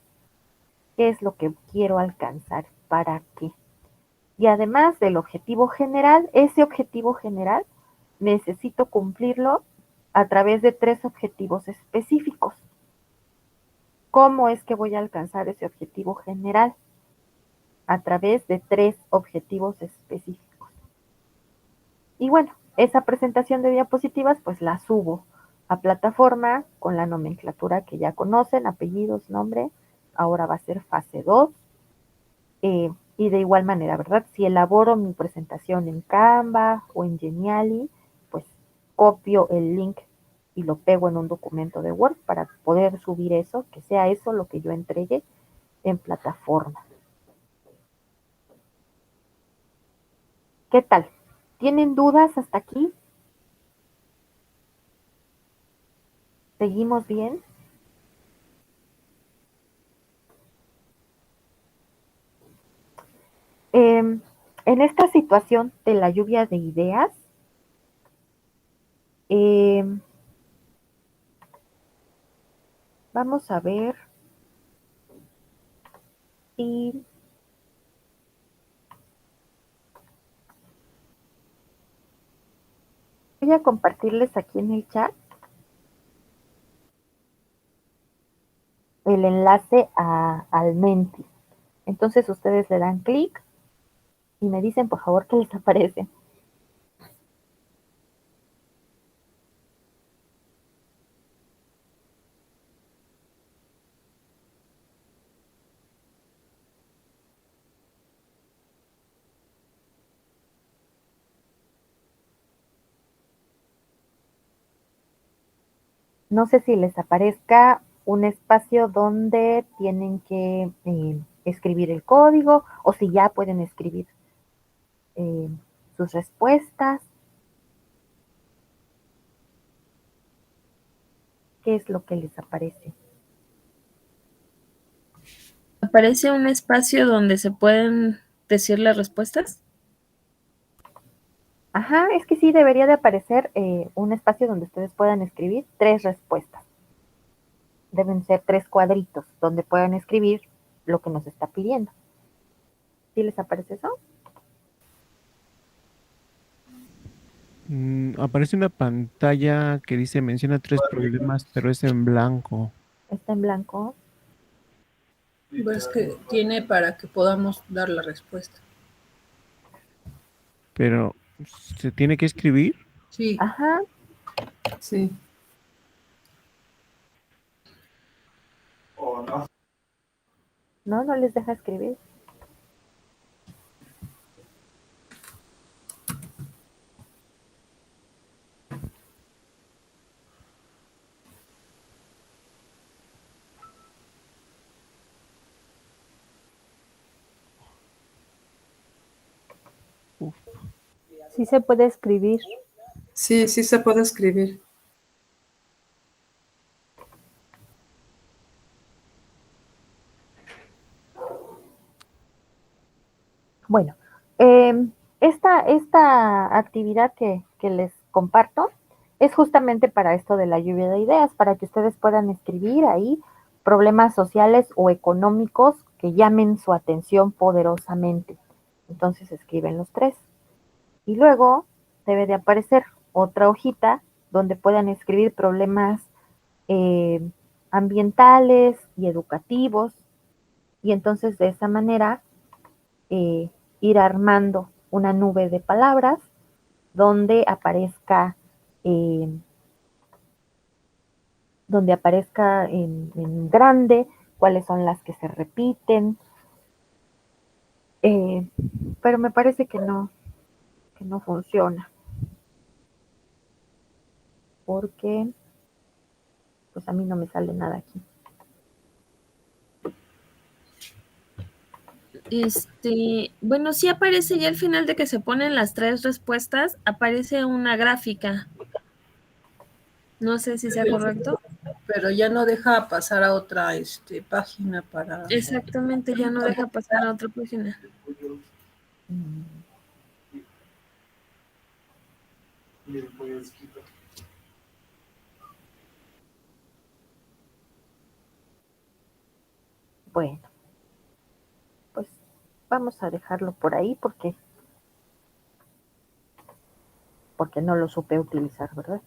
qué es lo que quiero alcanzar, para qué. Y además del objetivo general, ese objetivo general necesito cumplirlo a través de 3 objetivos específicos. ¿Cómo es que voy a alcanzar ese objetivo general? A través de 3 objetivos específicos. Y bueno, esa presentación de diapositivas pues la subo a plataforma con la nomenclatura que ya conocen, apellidos, nombre. Ahora va a ser fase 2. Y de igual manera, ¿verdad? Si elaboro mi presentación en Canva o en Geniali, pues copio el link y lo pego en un documento de Word para poder subir eso, que sea eso lo que yo entregue en plataforma. ¿Qué tal? ¿Tienen dudas hasta aquí? ¿Seguimos bien? En esta situación de la lluvia de ideas, vamos a ver si voy a compartirles aquí en el chat el enlace al Menti. Entonces ustedes le dan clic y me dicen por favor qué les aparece. No sé si les aparezca un espacio donde tienen que escribir el código o si ya pueden escribir eh, sus respuestas. ¿Qué es lo que les aparece? ¿Aparece un espacio donde se pueden decir las respuestas? Ajá, es que sí debería de aparecer un espacio donde ustedes puedan escribir 3 respuestas. Deben ser 3 cuadritos donde puedan escribir lo que nos está pidiendo. ¿Sí les aparece eso? Aparece una pantalla que dice menciona 3 problemas, pero es en blanco. Está en blanco. Pues que tiene para que podamos dar la respuesta. Pero se tiene que escribir. Sí, Ajá, sí. no les deja escribir. Uf, Sí se puede escribir. Sí, sí se puede escribir. Bueno, esta actividad que les comparto es justamente para esto de la lluvia de ideas, para que ustedes puedan escribir ahí problemas sociales o económicos que llamen su atención poderosamente. Entonces escriben los 3. Y luego debe de aparecer otra hojita donde puedan escribir problemas eh, ambientales y educativos. Y entonces de esa manera eh, ir armando una nube de palabras donde aparezca, eh, en grande cuáles son las que se repiten. eh, pero me parece que no funciona porque pues a mí no me sale nada aquí. Bueno, sí aparece ya al final de que se ponen las 3 respuestas, aparece una gráfica. No sé si sea correcto. Pero ya no deja pasar a otra página para... Exactamente, ya no deja pasar a otra página. Bueno, pues vamos a dejarlo por ahí porque no lo supe utilizar, ¿verdad?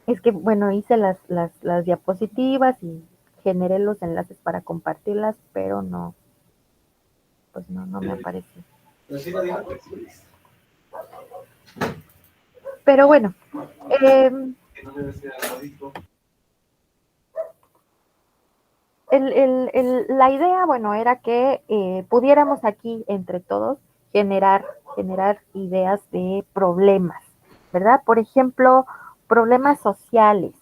Es que, bueno, hice las diapositivas y generé los enlaces para compartirlas, pero no, pues no me aparece. Pero bueno, la idea, bueno, era que pudiéramos aquí entre todos generar ideas de problemas, ¿verdad? Por ejemplo, problemas sociales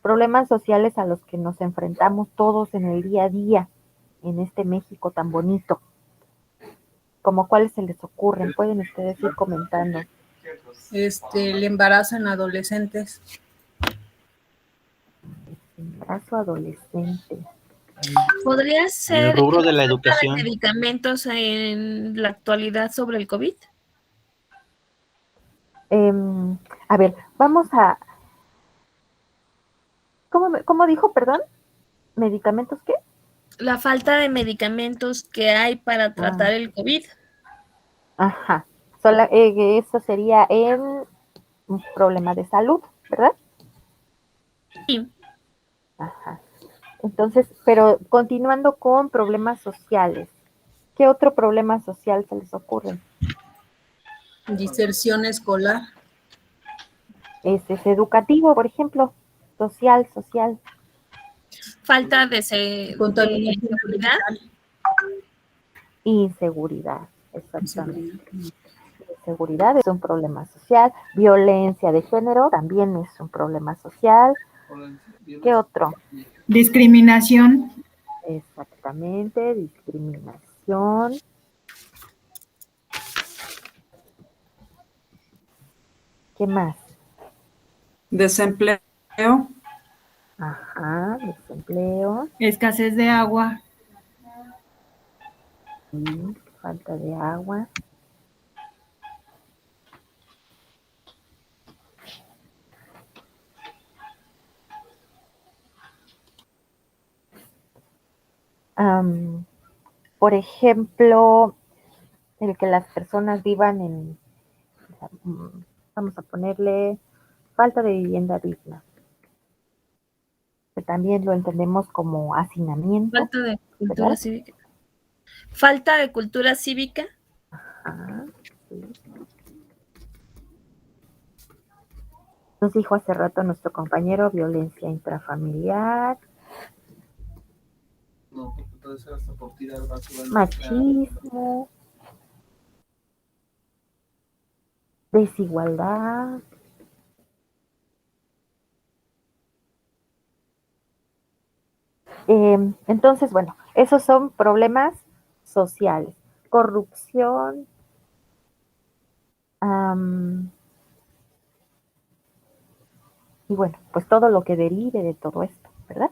a los que nos enfrentamos todos en el día a día, en este México tan bonito. Como cuáles se les ocurren, pueden ustedes ir comentando. El embarazo en adolescentes. Embarazo adolescente. ¿Podría En ser el rubro de la falta de educación. medicamentos en la actualidad sobre el COVID? A ver, vamos a... ¿Cómo dijo, perdón? ¿Medicamentos qué? La falta de medicamentos que hay para tratar el COVID. Ajá. Eso sería en un problema de salud, ¿verdad? Sí. Ajá. Entonces, pero continuando con problemas sociales, ¿qué otro problema social se les ocurre? Diserción escolar. Ese es educativo, por ejemplo, social. Falta de seguridad. Inseguridad, exactamente. Seguridad es un problema social. Violencia de género también es un problema social. ¿Qué otro? Discriminación. Exactamente, discriminación. ¿Qué más? Desempleo. Ajá, desempleo. Escasez de agua. Sí, falta de agua. Por ejemplo, el que las personas vivan vamos a ponerle falta de vivienda digna, que también lo entendemos como hacinamiento. Falta de cultura ¿verdad? cívica. Falta de cultura cívica. Ajá, sí. Nos dijo hace rato nuestro compañero violencia intrafamiliar. No, porque entonces hasta por tirar basura. Machismo. Desigualdad. Entonces, bueno, esos son problemas sociales. Corrupción. Y bueno, pues todo lo que derive de todo esto, ¿verdad?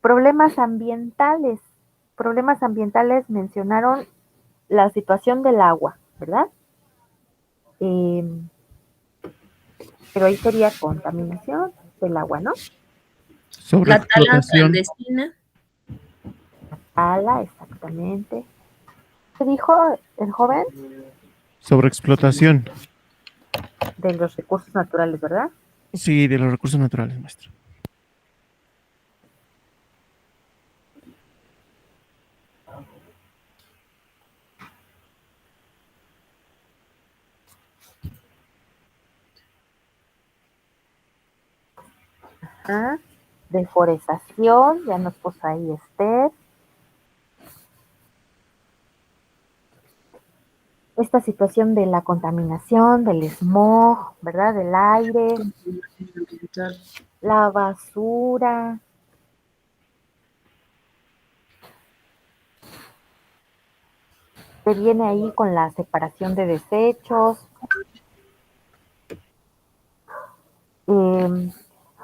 Problemas ambientales. Problemas ambientales mencionaron la situación del agua, ¿verdad? Pero ahí sería contaminación del agua, ¿no? La tala Sobreexplotación. clandestina. Tala, exactamente. ¿Qué dijo el joven? Sobreexplotación. De los recursos naturales, ¿verdad? Sí, de los recursos naturales, maestro. Ajá. Deforestación, ya nos puso ahí Esther. Esta situación de la contaminación, del smog, ¿verdad? Del aire, la basura. Se viene ahí con la separación de desechos.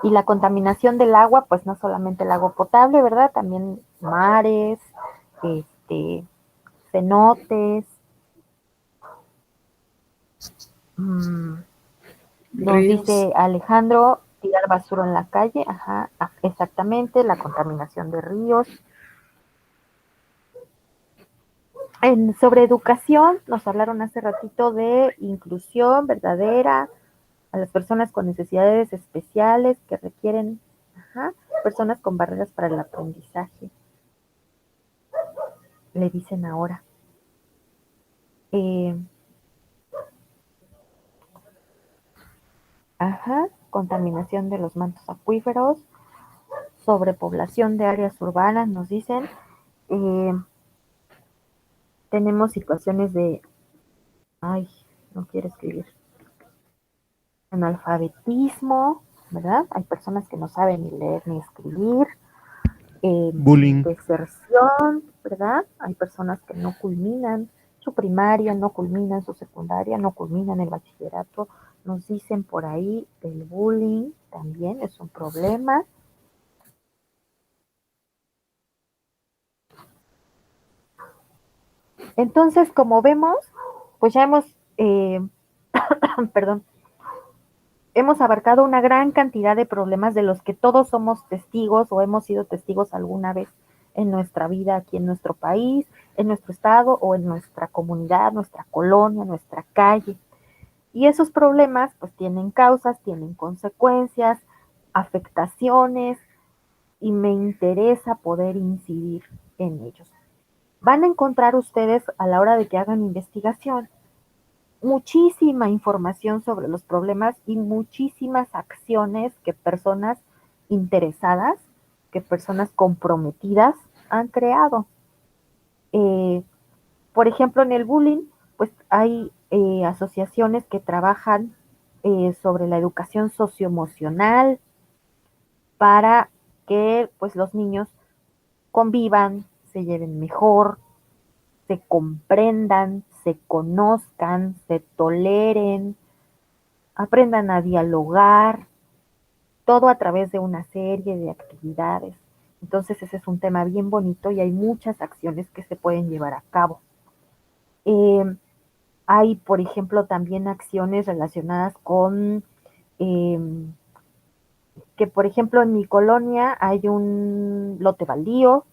Y la contaminación del agua, pues no solamente el agua potable, ¿verdad? También mares, cenotes. Nos Ríos. dice Alejandro, tirar basura en la calle, ajá, exactamente, la contaminación de ríos. Sobre educación, nos hablaron hace ratito de inclusión verdadera a las personas con necesidades especiales que requieren, ajá, personas con barreras para el aprendizaje, le dicen ahora. Eh, contaminación de los mantos acuíferos, sobrepoblación de áreas urbanas, nos dicen. Eh, tenemos situaciones de, ay, no quiero escribir, analfabetismo, ¿verdad? Hay personas que no saben ni leer ni escribir. Bullying. Deserción, ¿verdad? Hay personas que no culminan su primaria, no culminan su secundaria, no culminan el bachillerato. Nos dicen por ahí el bullying también es un problema. Entonces, como vemos, pues ya hemos, perdón, hemos abarcado una gran cantidad de problemas de los que todos somos testigos o hemos sido testigos alguna vez en nuestra vida aquí en nuestro país, en nuestro estado o en nuestra comunidad, nuestra colonia, nuestra calle. Y esos problemas pues tienen causas, tienen consecuencias, afectaciones y me interesa poder incidir en ellos. Van a encontrar ustedes a la hora de que hagan investigación muchísima información sobre los problemas y muchísimas acciones que personas interesadas, que personas comprometidas han creado. Por ejemplo, en el bullying, pues hay asociaciones que trabajan sobre la educación socioemocional para que pues los niños convivan, se lleven mejor, se comprendan, se conozcan, se toleren, aprendan a dialogar, todo a través de una serie de actividades. Entonces ese es un tema bien bonito y hay muchas acciones que se pueden llevar a cabo. Hay, por ejemplo, también acciones relacionadas con que, por ejemplo, en mi colonia hay un lote baldío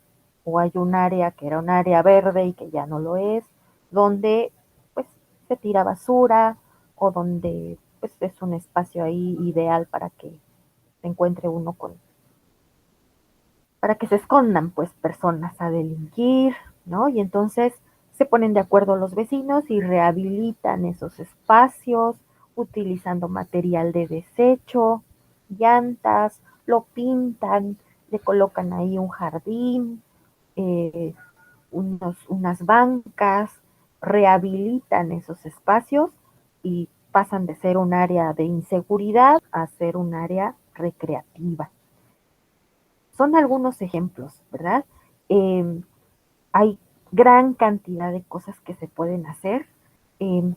o hay un área que era un área verde y que ya no lo es, donde pues se tira basura o donde pues es un espacio ahí ideal para que se encuentre uno para que se escondan pues personas a delinquir, ¿no? Y entonces se ponen de acuerdo los vecinos y rehabilitan esos espacios utilizando material de desecho, llantas, lo pintan, le colocan ahí un jardín, eh, unas bancas, rehabilitan esos espacios y pasan de ser un área de inseguridad a ser un área recreativa. Son algunos ejemplos, ¿verdad? Hay gran cantidad de cosas que se pueden hacer. Eh,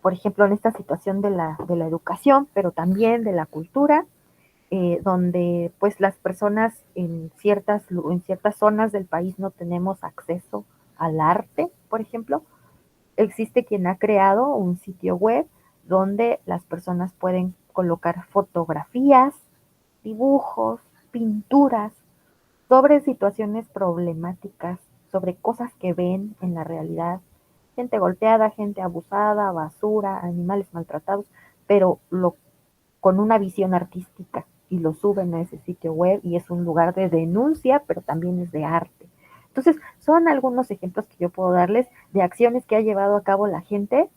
por ejemplo, en esta situación de la educación, pero también de la cultura, donde pues las personas en ciertas zonas del país no tenemos acceso al arte, por ejemplo. Existe quien ha creado un sitio web donde las personas pueden colocar fotografías, dibujos, pinturas sobre situaciones problemáticas, sobre cosas que ven en la realidad, gente golpeada, gente abusada, basura, animales maltratados, pero con una visión artística y lo suben a ese sitio web y es un lugar de denuncia, pero también es de arte. Entonces, son algunos ejemplos que yo puedo darles de acciones que ha llevado a cabo la gente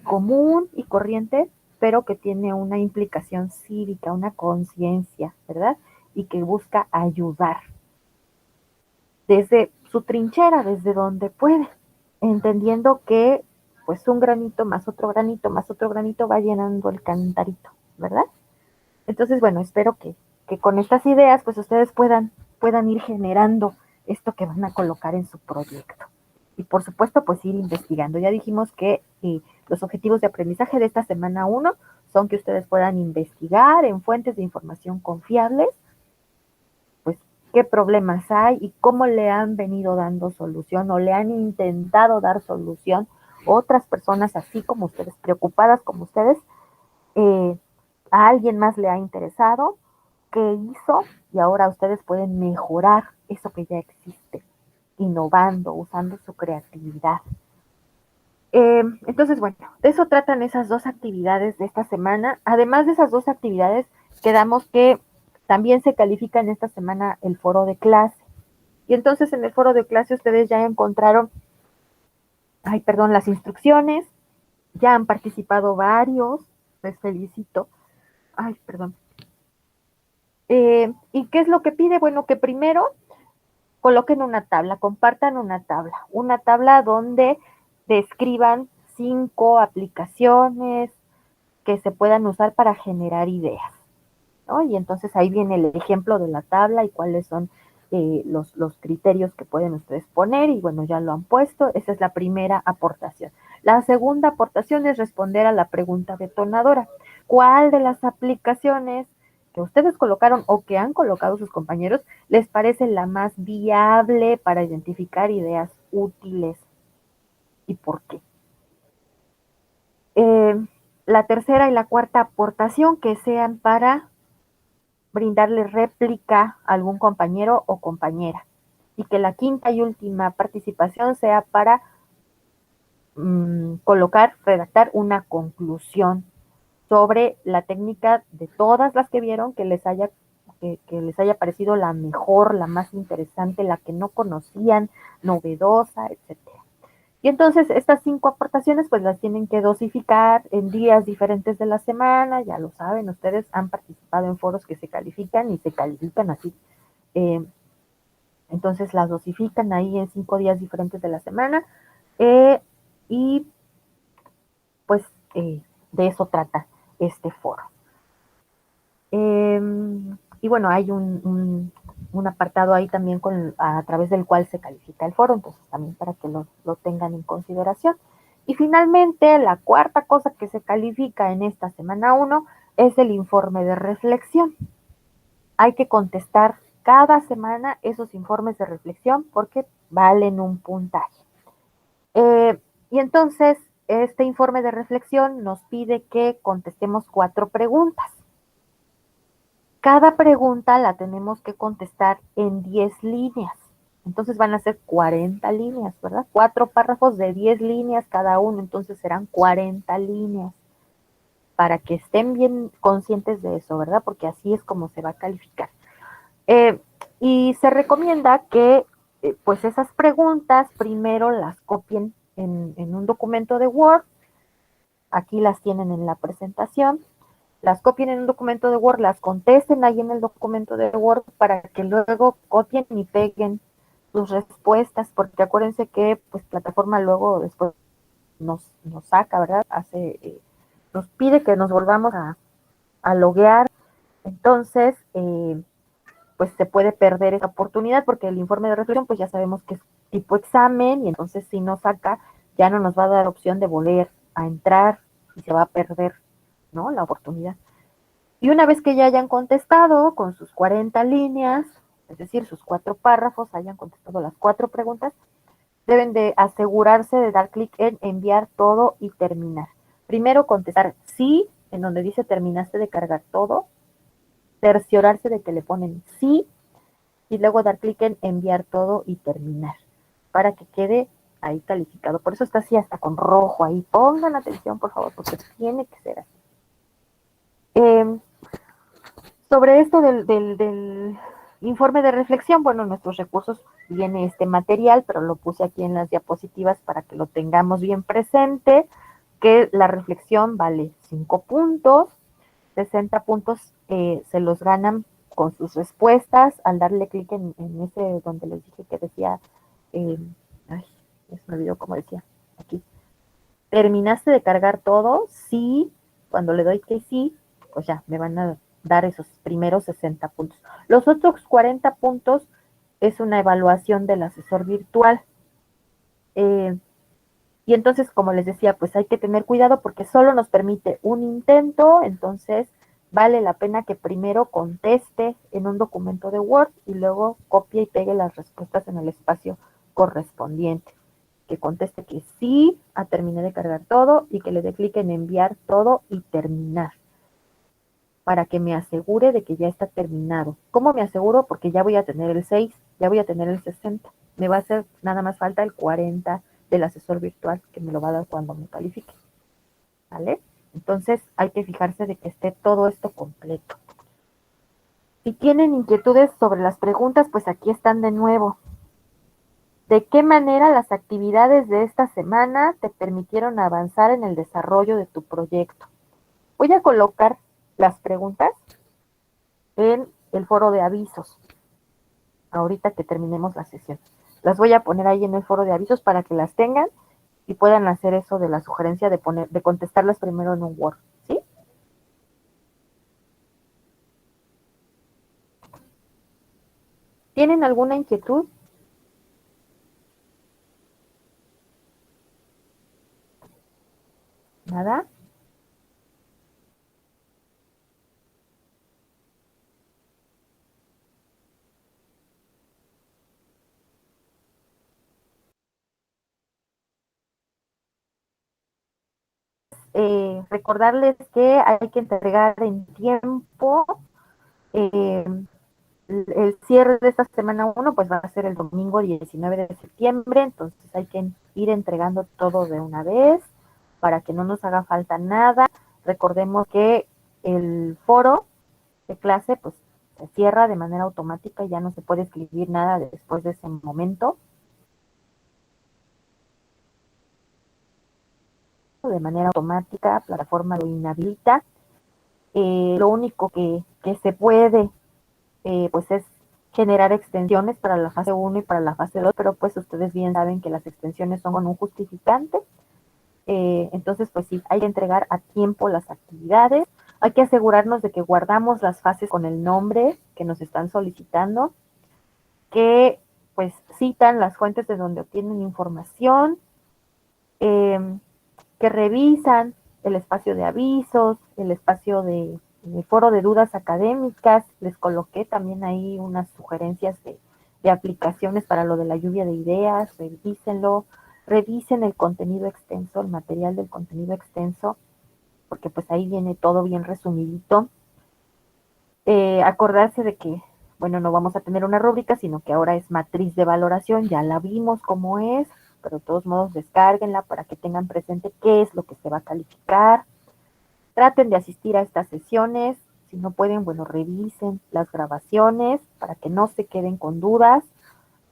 común y corriente, pero que tiene una implicación cívica, una conciencia, ¿verdad? Y que busca ayudar desde su trinchera, desde donde puede, entendiendo que pues un granito más otro granito más otro granito va llenando el cantarito, ¿verdad? Entonces, bueno, espero que con estas ideas pues ustedes puedan ir generando esto que van a colocar en su proyecto. Y por supuesto, pues ir investigando. Ya dijimos que los objetivos de aprendizaje de esta semana 1 son que ustedes puedan investigar en fuentes de información confiables, pues qué problemas hay y cómo le han venido dando solución o le han intentado dar solución otras personas así como ustedes, preocupadas como ustedes, a alguien más le ha interesado, qué hizo y ahora ustedes pueden mejorar eso que ya existe, innovando, usando su creatividad. Entonces, bueno, de eso tratan esas dos actividades de esta semana. Además de esas dos actividades, quedamos que también se califica en esta semana el foro de clase. Y entonces en el foro de clase ustedes ya encontraron, las instrucciones, ya han participado varios, les felicito. ¿Y qué es lo que pide? Bueno, que primero coloquen una tabla, compartan una tabla donde describan 5 aplicaciones que se puedan usar para generar ideas, ¿no? Y entonces ahí viene el ejemplo de la tabla y cuáles son los criterios que pueden ustedes poner, y bueno, ya lo han puesto. Esa es la primera aportación. La segunda aportación es responder a la pregunta detonadora. ¿Cuál de las aplicaciones que ustedes colocaron o que han colocado sus compañeros les parece la más viable para identificar ideas útiles y por qué? La tercera y la cuarta aportación que sean para brindarle réplica a algún compañero o compañera. Y que la quinta y última participación sea para redactar una conclusión sobre la técnica de todas las que vieron que les haya parecido la mejor, la más interesante, la que no conocían, novedosa, etcétera. Y entonces estas 5 aportaciones pues las tienen que dosificar en días diferentes de la semana. Ya lo saben, ustedes han participado en foros que se califican y se califican así. Entonces las dosifican ahí en 5 días diferentes de la semana, y pues de eso trata este foro. Y bueno, hay un apartado ahí también a través del cual se califica el foro, entonces también para que lo tengan en consideración. Y finalmente, la cuarta cosa que se califica en esta semana 1 es el informe de reflexión. Hay que contestar cada semana esos informes de reflexión porque valen un puntaje. Y entonces, este informe de reflexión nos pide que contestemos 4 preguntas. Cada pregunta la tenemos que contestar en 10 líneas. Entonces van a ser 40 líneas, ¿verdad? 4 párrafos de 10 líneas cada uno, entonces serán 40 líneas. Para que estén bien conscientes de eso, ¿verdad? Porque así es como se va a calificar. Y se recomienda que pues esas preguntas primero las copien en un documento de Word. Aquí las tienen en la presentación. Las copien en un documento de Word, las contesten ahí en el documento de Word para que luego copien y peguen sus respuestas, porque acuérdense que pues plataforma luego después nos saca, ¿verdad? Nos pide que nos volvamos a loguear. Entonces, pues se puede perder esa oportunidad porque el informe de reflexión pues ya sabemos que es tipo examen, y entonces si nos saca ya no nos va a dar opción de volver a entrar y se va a perder, ¿no?, la oportunidad. Y una vez que ya hayan contestado con sus 40 líneas, es decir, sus 4 párrafos, hayan contestado las 4 preguntas, deben de asegurarse de dar clic en enviar todo y terminar. Primero contestar sí, en donde dice terminaste de cargar todo, cerciorarse de que le ponen sí, y luego dar clic en enviar todo y terminar, para que quede ahí calificado. Por eso está así hasta con rojo ahí. Pongan atención, por favor, porque tiene que ser así. Sobre esto del informe de reflexión, bueno, en nuestros recursos viene este material, pero lo puse aquí en las diapositivas para que lo tengamos bien presente, que la reflexión vale 5 puntos, 60 puntos se los ganan con sus respuestas al darle clic en ese donde les dije que decía, se me olvidó cómo decía, aquí. ¿Terminaste de cargar todo? Sí. Cuando le doy que sí, pues ya, me van a dar esos primeros 60 puntos. Los otros 40 puntos es una evaluación del asesor virtual. Y entonces, como les decía, pues hay que tener cuidado porque solo nos permite un intento, entonces vale la pena que primero conteste en un documento de Word y luego copie y pegue las respuestas en el espacio correspondiente. Que conteste que sí, terminé de cargar todo y que le dé clic en enviar todo y terminar para que me asegure de que ya está terminado. ¿Cómo me aseguro? Porque ya voy a tener el 6, ya voy a tener el 60. Me va a hacer nada más falta el 40 del asesor virtual que me lo va a dar cuando me califique. ¿Vale? Entonces hay que fijarse de que esté todo esto completo. Si tienen inquietudes sobre las preguntas, pues aquí están de nuevo. ¿De qué manera las actividades de esta semana te permitieron avanzar en el desarrollo de tu proyecto? Voy a colocar las preguntas en el foro de avisos, ahorita que terminemos la sesión. Las voy a poner ahí en el foro de avisos para que las tengan y puedan hacer eso de la sugerencia de contestarlas primero en un Word, ¿sí? ¿Tienen alguna inquietud? ¿Nada? Recordarles que hay que entregar en tiempo. eh, el cierre de esta semana 1 pues va a ser el domingo 19 de septiembre, entonces hay que ir entregando todo de una vez para que no nos haga falta nada. Recordemos que el foro de clase pues se cierra de manera automática y ya no se puede escribir nada después de ese momento. De manera automática, la plataforma lo inhabilita. Lo único que se puede pues es generar extensiones para la fase 1 y para la fase 2, pero pues ustedes bien saben que las extensiones son con un justificante. Entonces, pues sí, hay que entregar a tiempo las actividades. Hay que asegurarnos de que guardamos las fases con el nombre que nos están solicitando, que pues citan las fuentes de donde obtienen información, eh, que revisan el espacio de avisos, el espacio de foro de dudas académicas. Les coloqué también ahí unas sugerencias de aplicaciones para lo de la lluvia de ideas. Revísenlo, revisen el contenido extenso, el material del contenido extenso, porque pues ahí viene todo bien resumidito. Acordarse de que, bueno, no vamos a tener una rúbrica, sino que ahora es matriz de valoración, ya la vimos cómo es, pero de todos modos descárguenla para que tengan presente qué es lo que se va a calificar. Traten de asistir a estas sesiones, si no pueden, bueno, revisen las grabaciones para que no se queden con dudas.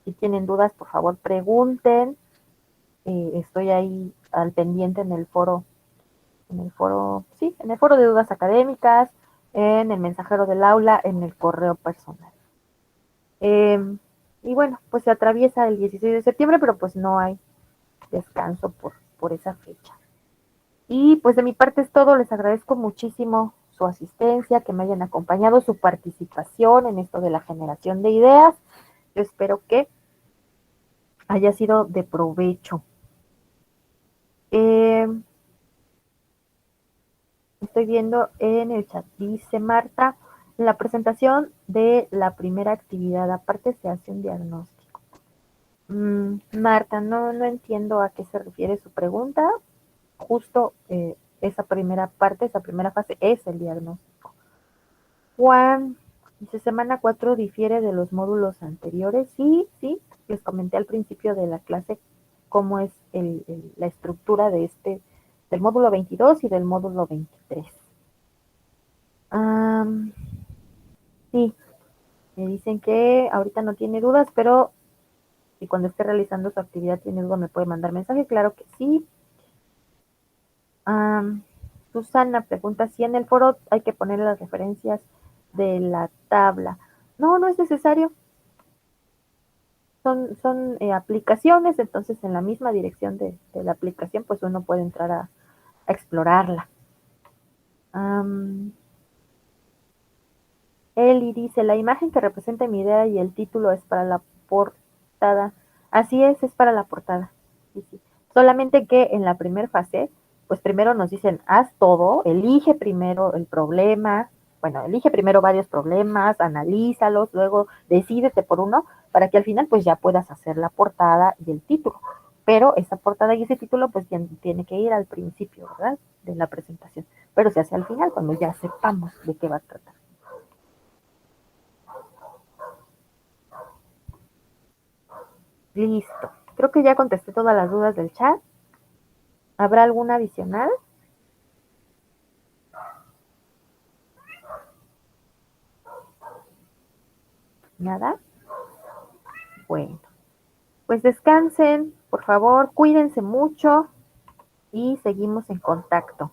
Si tienen dudas, por favor, pregunten. Estoy ahí al pendiente en el foro, sí, en el foro de dudas académicas, en el mensajero del aula, en el correo personal. Y bueno, pues se atraviesa el 16 de septiembre, pero pues no hay descanso por esa fecha. Y pues de mi parte es todo, les agradezco muchísimo su asistencia, que me hayan acompañado, su participación en esto de la generación de ideas. Yo espero que haya sido de provecho. Estoy viendo en el chat, dice Marta, en la presentación de la primera actividad, aparte se hace un diagnóstico. Marta, no entiendo a qué se refiere su pregunta. Justo esa primera parte, esa primera fase es el diagnóstico. Juan dice, semana 4 difiere de los módulos anteriores. Sí, les comenté al principio de la clase cómo es la estructura de del módulo 22 y del módulo 23. Sí, me dicen que ahorita no tiene dudas, pero si cuando esté realizando su actividad tiene duda me puede mandar mensaje. Claro que sí. Susana pregunta si en el foro hay que poner las referencias de la tabla. No es necesario. Son aplicaciones, entonces en la misma dirección de la aplicación, pues uno puede entrar a explorarla. Eli dice, la imagen que representa mi idea y el título es para la portada. Así es para la portada. Sí. Solamente que en la primera fase, pues primero nos dicen, haz todo, elige primero el problema, bueno, elige primero varios problemas, analízalos, luego decídete por uno, para que al final pues ya puedas hacer la portada y el título. Pero esa portada y ese título pues tiene que ir al principio, ¿verdad? De la presentación. Pero se hace al final, cuando ya sepamos de qué va a tratar. Listo. Creo que ya contesté todas las dudas del chat. ¿Habrá alguna adicional? ¿Nada? Bueno, pues descansen, por favor, cuídense mucho y seguimos en contacto.